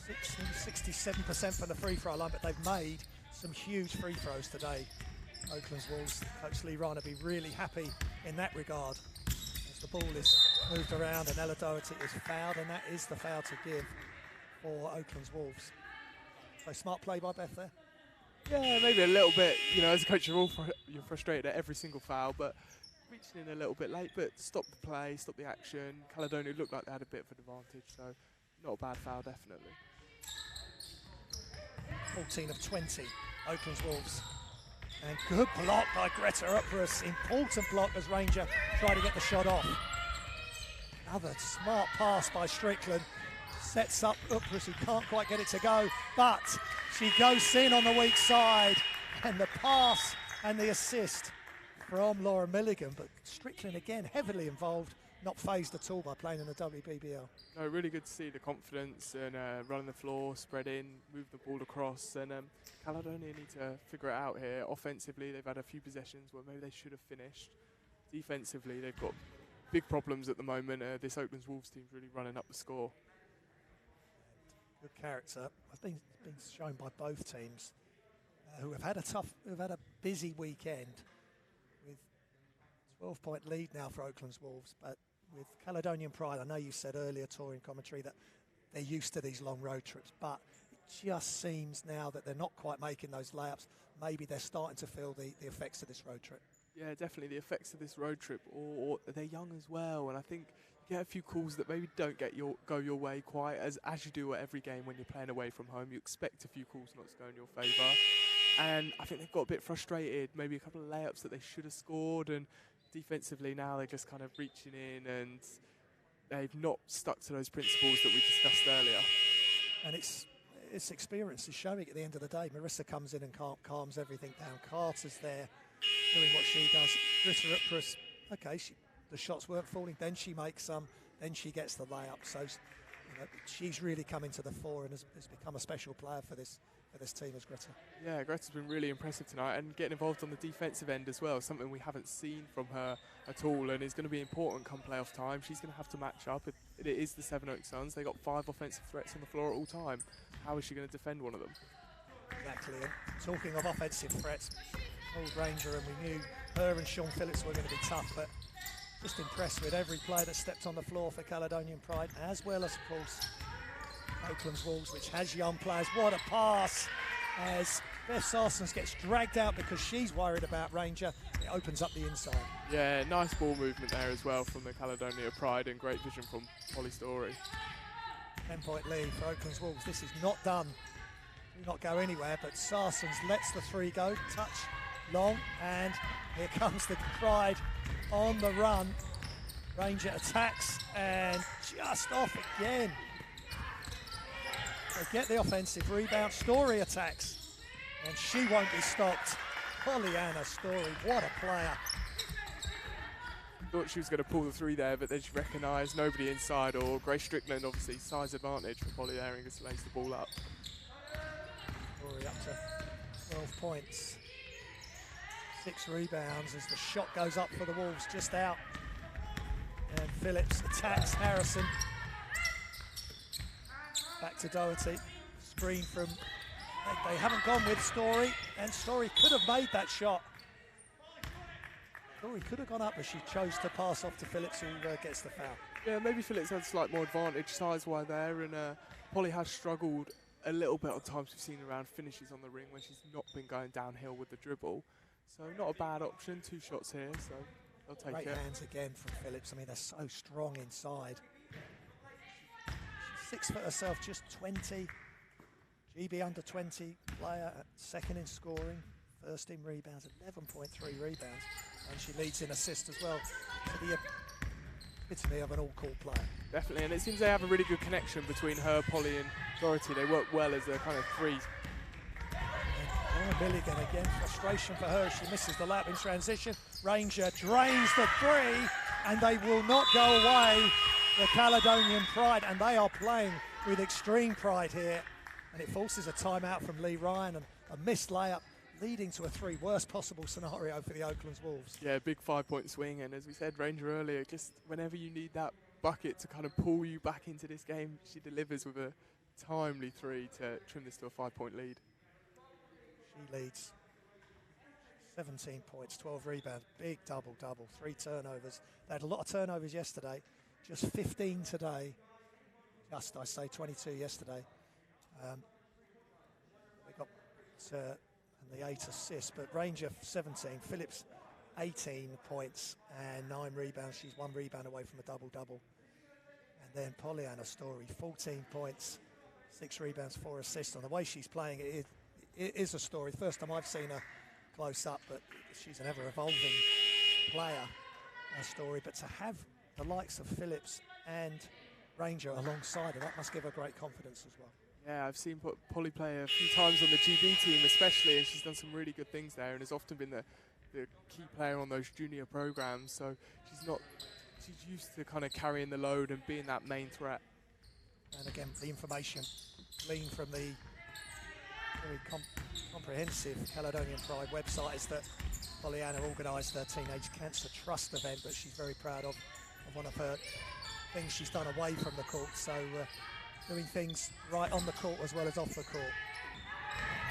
Speaker 1: 67% from the free throw line, but they've made some huge free throws today. Oaklands Wolves, Coach Lee Ryan will be really happy in that regard as the ball is moved around and Ella Doherty is fouled, and that is the foul to give for Oaklands Wolves. So smart play by Beth there.
Speaker 2: Yeah, maybe a little bit. You know, as a coach, you're frustrated at every single foul, but reaching in a little bit late. But stop the play, stop the action. Caledonia looked like they had a bit of an advantage, so not a bad foul, definitely.
Speaker 1: 14 of 20, Oaklands Wolves. And good block by Greta Uprus. Important block as Ranger tried to get the shot off. Another smart pass by Strickland. Sets up Upras, who can't quite get it to go, but she goes in on the weak side. And the pass and the assist from Laura Milligan. But Strickland, again, heavily involved, not phased at all by playing in the WBBL.
Speaker 2: No, really good to see the confidence and running the floor, spread in, move the ball across. And Caledonia need to figure it out here. Offensively, they've had a few possessions where maybe they should have finished. Defensively, they've got big problems at the moment. This Oaklands Wolves team's really running up the score.
Speaker 1: Good character. I think it's been shown by both teams, who have had a busy weekend with 12-point lead now for Oaklands Wolves, but with Caledonian Pride, I know you said earlier, Tori, in commentary, that they're used to these long road trips, but it just seems now that they're not quite making those layups. Maybe they're starting to feel the effects of this road trip. Yeah,
Speaker 2: definitely the effects of this road trip, or they're young as well, and I think you get a few calls that maybe don't go your way quite as you do at every game when you're playing away from home. You expect a few calls not to go in your favour, and I think they've got a bit frustrated, maybe a couple of layups that they should have scored, and defensively now they're just kind of reaching in and they've not stuck to those principles that we discussed earlier.
Speaker 1: And it's experience is showing at the end of the day. Marissa comes in and calms everything down. Carter's there doing what she does. Greta Upras, okay, the shots weren't falling, then she makes some, then she gets the layup. So she's really coming to the fore and has become a special player for this team as Greta.
Speaker 2: Yeah, Greta's been really impressive tonight and getting involved on the defensive end as well, something we haven't seen from her at all, and is going to be important come playoff time. She's going to have to match up. It is the Seven Oaks Suns. They got 5 offensive threats on the floor at all time. How is she going to defend one of them?
Speaker 1: Exactly. And talking of offensive threats, Old Ranger, and we knew her and Sean Phillips were going to be tough, but just impressed with every player that stepped on the floor for Caledonian Pride, as well as, of course, Oaklands Wolves, which has young players. What a pass as Beth Sarsons gets dragged out because she's worried about Ranger. It opens up the inside.
Speaker 2: Yeah, nice ball movement there as well from the Caledonia Pride, and great vision from Polly Story.
Speaker 1: 10-point lead for Oaklands Wolves. This is not done. Do not go anywhere, but Sarsons lets the 3 go. Touch long, and here comes the Pride on the run. Ranger attacks and just off again. They get the offensive rebound. Story attacks, and she won't be stopped. Pollyanna Story, what a player.
Speaker 2: Thought she was going to pull the 3 there, but then she recognised nobody inside, or Grace Strickland, obviously, size advantage for Polly there, and just lays the ball up.
Speaker 1: Story up to 12 points. 6 rebounds as the shot goes up for the Wolves, just out. And Phillips attacks Harrison. Back to Doherty. Screen from... They haven't gone with Story, and Story could have made that shot. Story could have gone up, but she chose to pass off to Phillips, who gets the foul.
Speaker 2: Yeah, maybe Phillips had slight more advantage size-wise there, and Polly has struggled a little bit on times we've seen around finishes on the ring when she's not been going downhill with the dribble. So not a bad option, 2 shots here, so they'll take it.
Speaker 1: Great hands again from Phillips. I mean, they're so strong inside. She's 6 foot herself, just 20. GB under 20 player, second in scoring, first in rebounds, 11.3 rebounds, and she leads in assists as well. So the epitome of an all-court player.
Speaker 2: Definitely, and it seems they have a really good connection between her, Polly, and Dorothy. They work well as a kind of 3.
Speaker 1: Milligan again, frustration for her. She misses the lap in transition. Ranger drains the 3, and they will not go away. The Caledonian Pride, and they are playing with extreme pride here. And it forces a timeout from Lee Ryan, and a missed layup leading to a 3. Worst possible scenario for the Oaklands Wolves.
Speaker 2: Yeah, big 5-point swing, and as we said, Ranger earlier, just whenever you need that bucket to kind of pull you back into this game, she delivers with a timely 3 to trim this to a 5-point lead.
Speaker 1: She leads 17 points, 12 rebounds, big double-double, 3 turnovers. They had a lot of turnovers yesterday, just 15 today. Just, I say, 22 yesterday. They got and the 8 assists, but Ranger 17, Phillips 18 points and 9 rebounds. She's 1 rebound away from a double-double. And then Pollyanna Story, 14 points, 6 rebounds, 4 assists. On the way she's playing, it is a story. First time I've seen her close up, but she's an ever-evolving player, a Story. But to have the likes of Phillips and Ranger alongside her. That must give her great confidence as well.
Speaker 2: Yeah, I've seen Polly play a few times on the GB team especially, and she's done some really good things there and has often been the key player on those junior programs. So she's used to kind of carrying the load and being that main threat.
Speaker 1: And again, the information gleaned from the very comprehensive Caledonia Pride website is that Pollyanna organised her Teenage Cancer Trust event, but she's very proud of one of her things she's done away from the court. So doing things right on the court as well as off the court.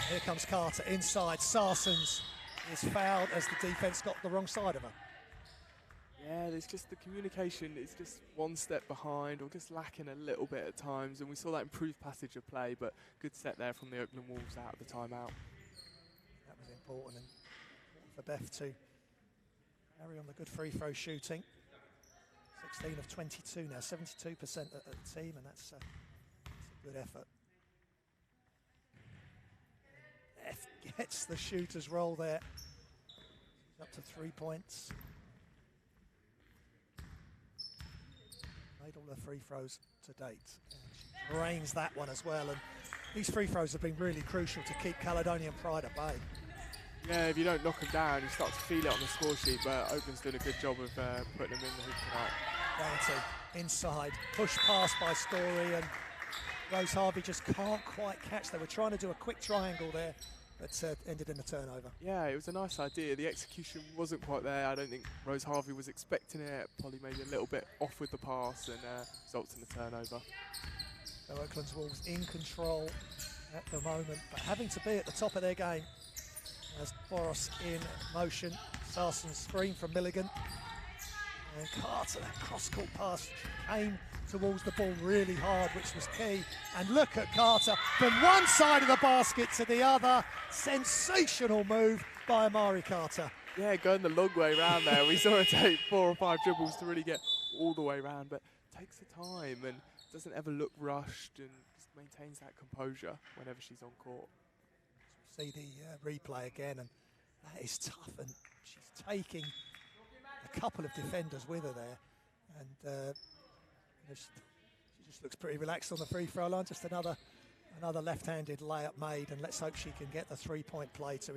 Speaker 1: Here comes Carter inside. Sarsens is fouled as the defence got the wrong side of her.
Speaker 2: Yeah, there's just the communication is just one step behind or just lacking a little bit at times, and we saw that improved passage of play, but good set there from the Oakland Wolves out of the timeout.
Speaker 1: That was important, and for Beth to carry on the good free throw shooting. 16 of 22 now, 72% at the team, and that's a good effort. Beth gets the shooter's roll there. She's up to 3 points. Made all her free throws to date. And she drains that one as well. And these free throws have been really crucial to keep Caledonian Pride at bay.
Speaker 2: Yeah, if you don't knock them down, you start to feel it on the score sheet, but Oakland's doing a good job of putting them in the hoop tonight.
Speaker 1: Doherty inside, push pass by Story, and Rose Harvey just can't quite catch. They were trying to do a quick triangle there, but ended in a turnover. Yeah,
Speaker 2: it was a nice idea. The execution wasn't quite there. I don't think Rose Harvey was expecting it. Polly maybe a little bit off with the pass and results in a turnover.
Speaker 1: So Oaklands Wolves in control at the moment, but having to be at the top of their game. As Boros in motion, Sarsen screen from Milligan. And Carter, that cross-court pass, came towards the ball really hard, which was key. And look at Carter, from one side of the basket to the other. Sensational move by Amari Carter.
Speaker 2: Yeah, going the long way round there. We saw her take 4 or 5 dribbles to really get all the way round, but takes her time and doesn't ever look rushed and just maintains that composure whenever she's on court.
Speaker 1: See the replay again, and that is tough, and she's taking a couple of defenders with her there, and she just looks pretty relaxed on the free throw line. Just another left-handed layup made, and let's hope she can get the three-point play to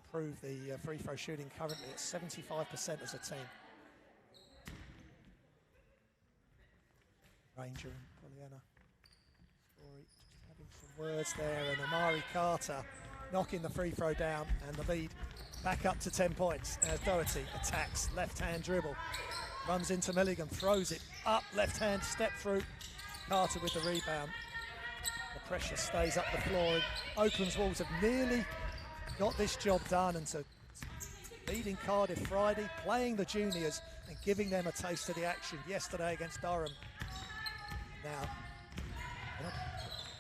Speaker 1: improve the free throw shooting currently at 75% as a team. Ranger and Pollyanna Story just having some words there, and Amari Carter knocking the free throw down, and the lead back up to 10 points as Doherty attacks, left-hand dribble, runs into Milligan, throws it up, left-hand step through, Carter with the rebound. The pressure stays up the floor, and Oakland's Wolves have nearly got this job done, and to beating Cardiff Friday, playing the juniors and giving them a taste of the action yesterday against Durham. Now,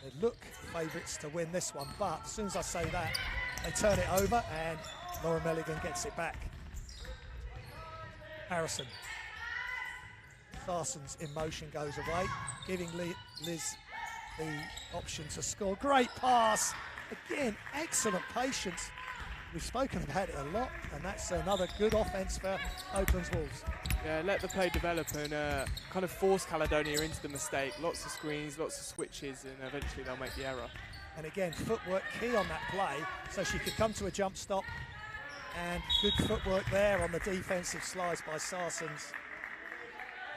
Speaker 1: they look favourites to win this one, but as soon as I say that, they turn it over and Laura Milligan gets it back. Harrison. Sarsens in motion goes away, giving Liz the option to score. Great pass. Again, excellent patience. We've spoken about it a lot, and that's another good offence for Oakland's Wolves.
Speaker 2: Yeah, let the play develop and kind of force Caledonia into the mistake. Lots of screens, lots of switches, and eventually they'll make the error.
Speaker 1: And again, footwork key on that play, so she could come to a jump stop, and good footwork there on the defensive slice by Sarsens.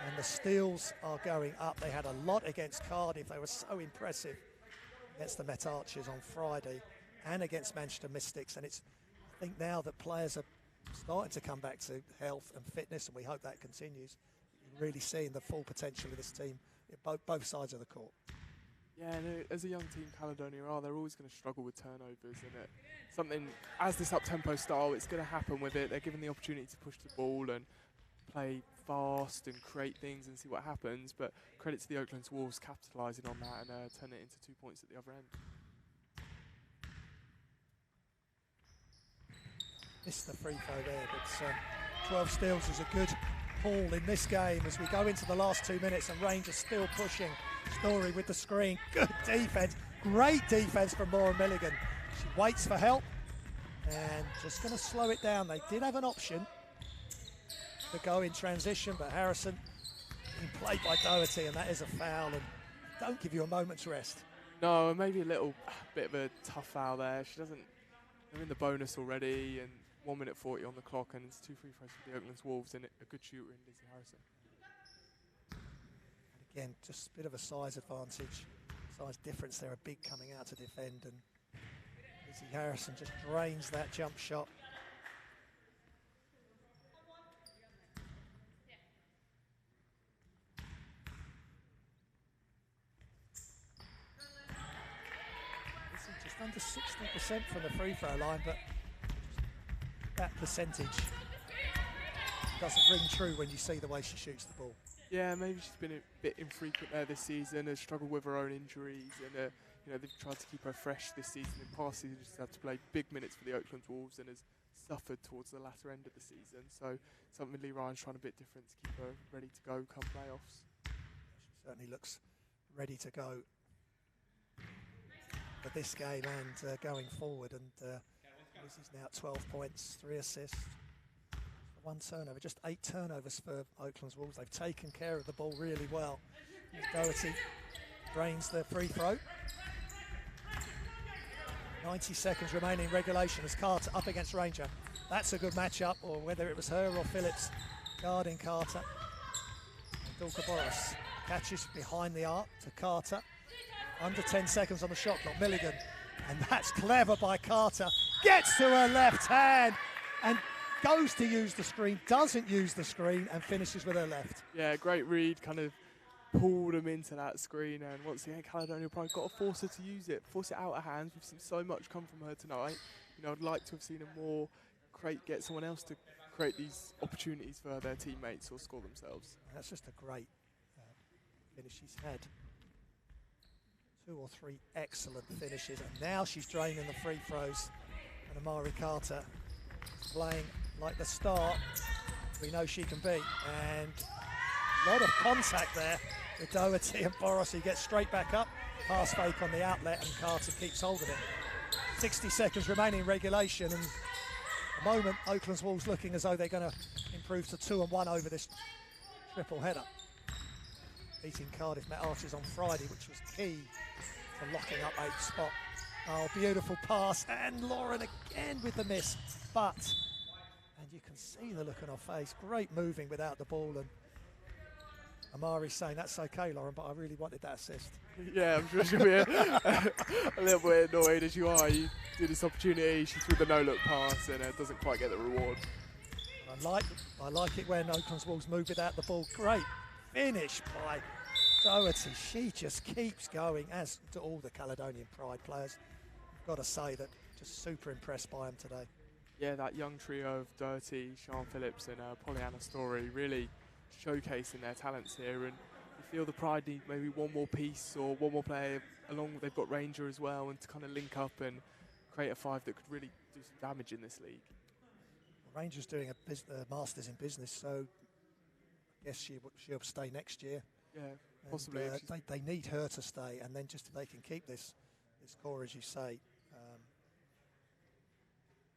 Speaker 1: And the steals are going up. They had a lot against Cardiff. They were so impressive against the Met Archers on Friday and against Manchester Mystics. And I think now that players are starting to come back to health and fitness, and we hope that continues, you're really seeing the full potential of this team at both sides of the court.
Speaker 2: Yeah, and as a young team, Caledonia they're always going to struggle with turnovers, and something as this up-tempo style, it's going to happen with it. They're given the opportunity to push the ball and play fast and create things and see what happens, but credit to the Oaklands Wolves capitalising on that and turning it into 2 points at the other end.
Speaker 1: Missed the free throw there, but 12 steals is a good haul in this game as we go into the last 2 minutes, and Rangers still pushing. Story with the screen, good defence, great defence from Laura Milligan. She waits for help and just going to slow it down. They did have an option to go in transition, but Harrison being played by Doherty, and that is a foul, and don't give you a moment's rest.
Speaker 2: No, maybe a little bit of a tough foul there. She doesn't. They're in the bonus already, and 1 minute 40 on the clock, and it's 2 free throws for the Oaklands Wolves, and a good shooter in Lizzie Harrison.
Speaker 1: And again, just a bit of a size advantage, size difference there. A big coming out to defend, and Lizzie Harrison just drains that jump shot. Just under 60% from the free throw line, but that percentage doesn't ring true when you see the way she shoots the ball.
Speaker 2: Yeah, maybe she's been a bit infrequent there this season, has struggled with her own injuries, and they've tried to keep her fresh this season. In past seasons, she's had to play big minutes for the Oaklands Wolves and has suffered towards the latter end of the season. So something Lee Ryan's trying a bit different to keep her ready to go come playoffs.
Speaker 1: She certainly looks ready to go for this game and going forward. And this is now 12 points, 3 assists, 1 turnover. Just 8 turnovers for Oaklands Wolves. They've taken care of the ball really well. Doherty drains the free throw. 90 seconds remaining in regulation as Carter up against Ranger. That's a good matchup, or whether it was her or Phillips guarding Carter. Dulka Boris catches behind the arc to Carter. Under 10 seconds on the shot clock. Milligan, and that's clever by Carter. Gets to her left hand and goes to use the screen, doesn't use the screen, and finishes with her left.
Speaker 2: Yeah, great read, kind of pulled him into that screen, and once again, Caledonia Pride got to force her to use it, force it out of hands. We've seen so much come from her tonight. I'd like to have seen her more get someone else to create these opportunities for their teammates or score themselves.
Speaker 1: That's just a great finish she's had. 2 or 3 excellent finishes, and now she's draining the free throws. And Amari Carter is playing like the star we know she can be. And a lot of contact there with Doherty and Boros. He gets straight back up, pass fake on the outlet, and Carter keeps hold of it. 60 seconds remaining in regulation, and at the moment Oaklands Wolves looking as though they're going to improve to 2-1 over this triple header. Beating Cardiff Met Archers on Friday, which was key to locking up 8th spot. Oh, beautiful pass, and Lauren again with the miss, but, and you can see the look on her face, great moving without the ball, and Amari's saying, that's okay, Lauren, but I really wanted that assist.
Speaker 2: Yeah, I'm sure she'll be a little bit annoyed as you are. You do this opportunity, she threw the no-look pass and doesn't quite get the reward.
Speaker 1: I like it when Oaklands Wolves move without the ball. Great finish by Doherty. She just keeps going, as do all the Caledonian Pride players. I've got to say that just super impressed by them today.
Speaker 2: Yeah, that young trio of Doherty, Sean Phillips and Pollyanna Story really showcasing their talents here, and you feel the Pride need maybe one more piece or one more player along. They've got Ranger as well, and to kind of link up and create a 5 that could really do some damage in this league.
Speaker 1: Ranger's doing a Masters in Business, so I guess she'll stay next year.
Speaker 2: Yeah, possibly.
Speaker 1: And, they need her to stay, and then just if they can keep this core, as you say,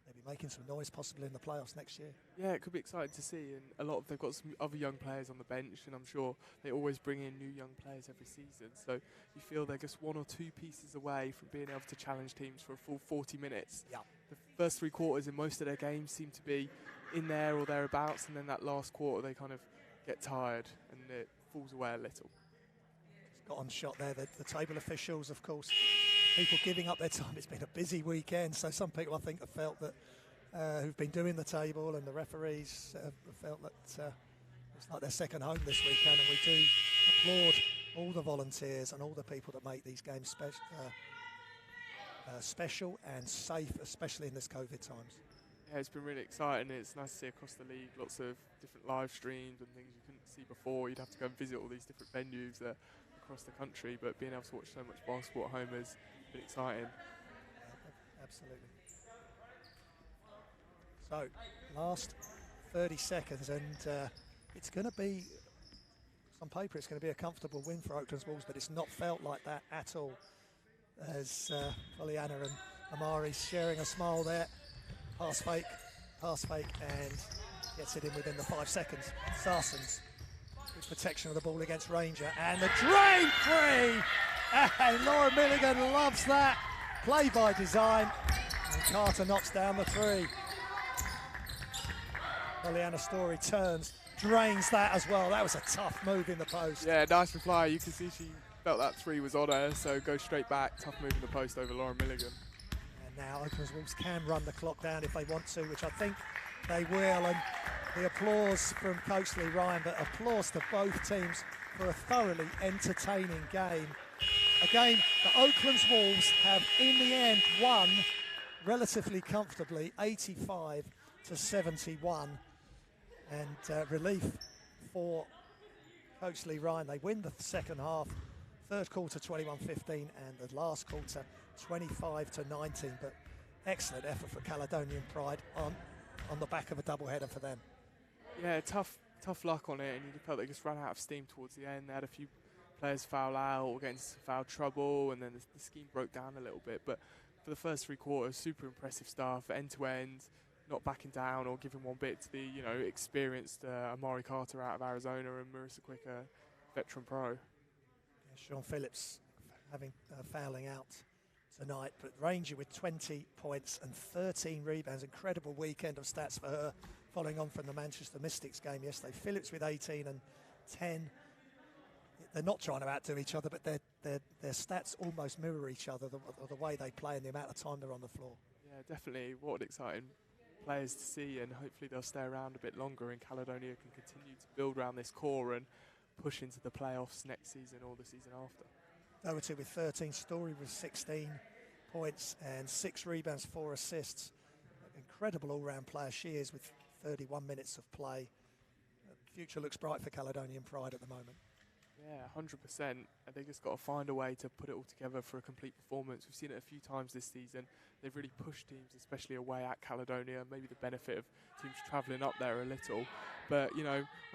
Speaker 1: they'll be making some noise possibly in the playoffs next year.
Speaker 2: Yeah, it could be exciting to see, and they've got some other young players on the bench, and I'm sure they always bring in new young players every season. So you feel they're just 1 or 2 pieces away from being able to challenge teams for a full 40 minutes.
Speaker 1: Yeah.
Speaker 2: The first 3 quarters in most of their games seem to be in there or thereabouts, and then that last quarter they kind of get tired and it falls away a little.
Speaker 1: Got on shot there, the table officials, of course, people giving up their time. It's been a busy weekend, so some people I think have felt that who've been doing the table, and the referees have felt that it's like their second home this weekend, and we do applaud all the volunteers and all the people that make these games special and safe, especially in this COVID times.
Speaker 2: Yeah, it's been really exciting. It's nice to see across the league lots of different live streams and things you couldn't see before. You'd have to go and visit all these different venues across the country, but being able to watch so much basketball at home has been exciting.
Speaker 1: Absolutely. So, last 30 seconds, and it's going to be, on paper, it's going to be a comfortable win for Oaklands Wolves, but it's not felt like that at all. As Pollyanna and Amari sharing a smile there. Pass fake, and gets it in within the 5 seconds. Sarsens Good protection of the ball against Ranger. And the drain free! And Laura Milligan loves that. Play by design. And Carter knocks down the three. Pollyanna Story turns, drains that as well. That was a tough move in the post.
Speaker 2: Yeah, nice reply. You can see she felt that three was on her, so go straight back. Tough move in the post over Lauren Milligan.
Speaker 1: And now Oaklands Wolves can run the clock down if they want to, which I think they will. And the applause from Coach Lee Ryan, but applause to both teams for a thoroughly entertaining game. A game that Oaklands Wolves have, in the end, won relatively comfortably, 85-71. And relief for Coach Lee Ryan. They win the second half, third quarter 21-15, and the last quarter 25-19. But excellent effort for Caledonian Pride on the back of a doubleheader for them.
Speaker 2: Yeah, tough luck on it, and you felt they just ran out of steam towards the end. They had a few players foul out or get into foul trouble, and then the scheme broke down a little bit. But for the first three quarters, super impressive stuff, end to end. Not backing down or giving one bit to the experienced Amari Carter out of Arizona and Marissa Quicker, veteran pro.
Speaker 1: Yeah, Sean Phillips having fouling out tonight, but Ranger with 20 points and 13 rebounds. Incredible weekend of stats for her, following on from the Manchester Mystics game yesterday. Phillips with 18 and 10. They're not trying to outdo each other, but their stats almost mirror each other, the way they play and the amount of time they're on the floor.
Speaker 2: Yeah, definitely. What an exciting players to see, and hopefully they'll stay around a bit longer, and Caledonia can continue to build around this core and push into the playoffs next season or the season after.
Speaker 1: Doherty with 13, Story with 16 points and 6 rebounds, 4 assists. Incredible all-round player she is with 31 minutes of play. The future looks bright for Caledonian Pride at the moment.
Speaker 2: Yeah, 100%. They just got to find a way to put it all together for a complete performance. We've seen it a few times this season. They've really pushed teams, especially away at Caledonia. Maybe the benefit of teams travelling up there a little. But, when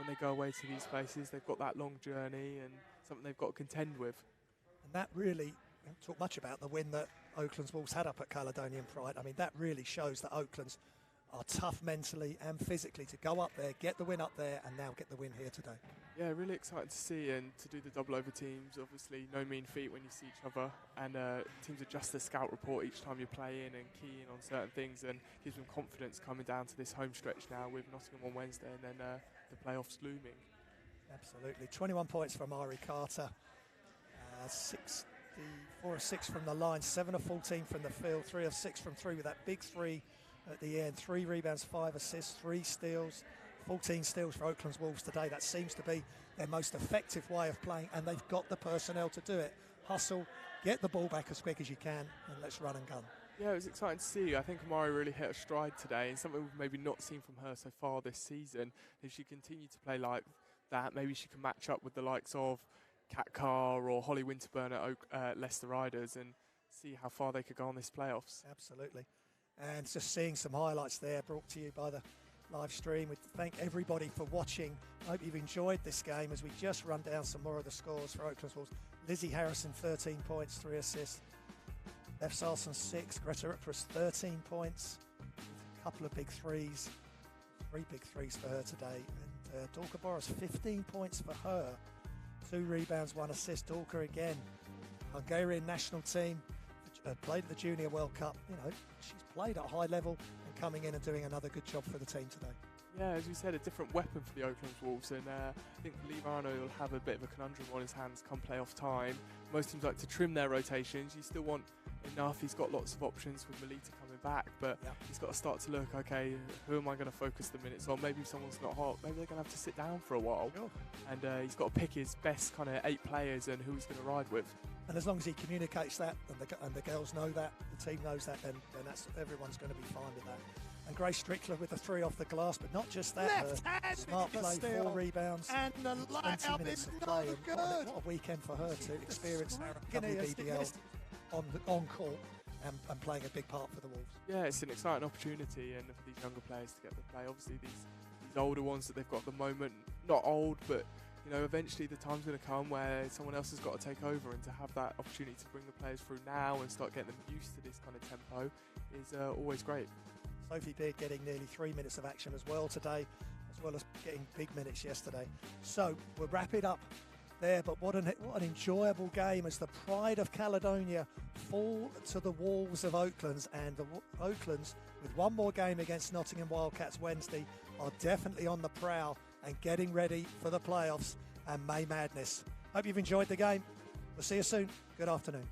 Speaker 2: they go away to these places, they've got that long journey and something they've got to contend with.
Speaker 1: And that really, we haven't talked much about the win that Oaklands Wolves had up at Caledonian Pride. I mean, that really shows that Oaklands are tough mentally and physically to go up there, get the win up there, and now get the win here today.
Speaker 2: Yeah, really excited to see, and to do the double over teams. Obviously, no mean feat when you see each other, and teams adjust their scout report each time you play in and key in on certain things, and gives them confidence coming down to this home stretch now with Nottingham on Wednesday and then the playoffs looming.
Speaker 1: Absolutely. 21 points from Ari Carter, 64 of 6 from the line, 7 of 14 from the field, 3 of 6 from 3 with that big 3 at the end. 3 rebounds, 5 assists, 3 steals. 14 steals for Oaklands Wolves today. That seems to be their most effective way of playing, and they've got the personnel to do it. Hustle, get the ball back as quick as you can, and let's run and gun.
Speaker 2: Yeah, it was exciting to see. I think Amari really hit a stride today, and something we've maybe not seen from her so far this season. If she continues to play like that, maybe she can match up with the likes of Kat Carr or Holly Winterburn at Leicester Riders and see how far they could go on this playoffs.
Speaker 1: Absolutely. And just seeing some highlights there brought to you by the live stream. We thank everybody for watching. I hope you've enjoyed this game as we just run down some more of the scores for Oaklands Wolves. Lizzie Harrison, 13 points, 3 assists. Beth Salson, 6. Greta Ripprus, 13 points. A couple of big threes. 3 big threes for her today. And Dorka Boris, 15 points for her. 2 rebounds, 1 assist. Dorka again. Hungarian national team. Played at the Junior World Cup. She's played at a high level and coming in and doing another good job for the team today.
Speaker 2: Yeah, as we said, a different weapon for the Oaklands Wolves, and I think Lee Varno will have a bit of a conundrum on his hands come playoff time. Most teams like to trim their rotations. You still want enough. He's got lots of options with Melita coming back, but he's got to start to look, okay, who am I going to focus the minutes on? Maybe if someone's not hot, maybe they're going to have to sit down for a while. Sure. And he's got to pick his best kind of 8 players and who he's going to ride with.
Speaker 1: And as long as he communicates that and the girls know that, the team knows that, then everyone's going to be fine with that. And Grace Strickler with the 3 off the glass, but not just that.
Speaker 3: Left hand
Speaker 1: smart play, 4 rebounds,
Speaker 3: and the light
Speaker 1: 20
Speaker 3: up
Speaker 1: minutes
Speaker 3: is
Speaker 1: of
Speaker 3: no
Speaker 1: play.
Speaker 3: good.
Speaker 1: What a weekend for her to experience WBBL on court and playing a big part for the Wolves.
Speaker 2: Yeah, it's an exciting opportunity, and for these younger players to get to play. Obviously, these older ones that they've got at the moment, not old, but eventually the time's going to come where someone else has got to take over, and to have that opportunity to bring the players through now and start getting them used to this kind of tempo is always great.
Speaker 1: Sophie Beard getting nearly 3 minutes of action as well today. as well as getting big minutes yesterday. So we'll wrap it up there, but what an enjoyable game as the Pride of Caledonia fall to the Wolves of Oaklands, and the Oaklands, with one more game against Nottingham Wildcats Wednesday, are definitely on the prowl and getting ready for the playoffs and May Madness. Hope you've enjoyed the game. We'll see you soon. Good afternoon.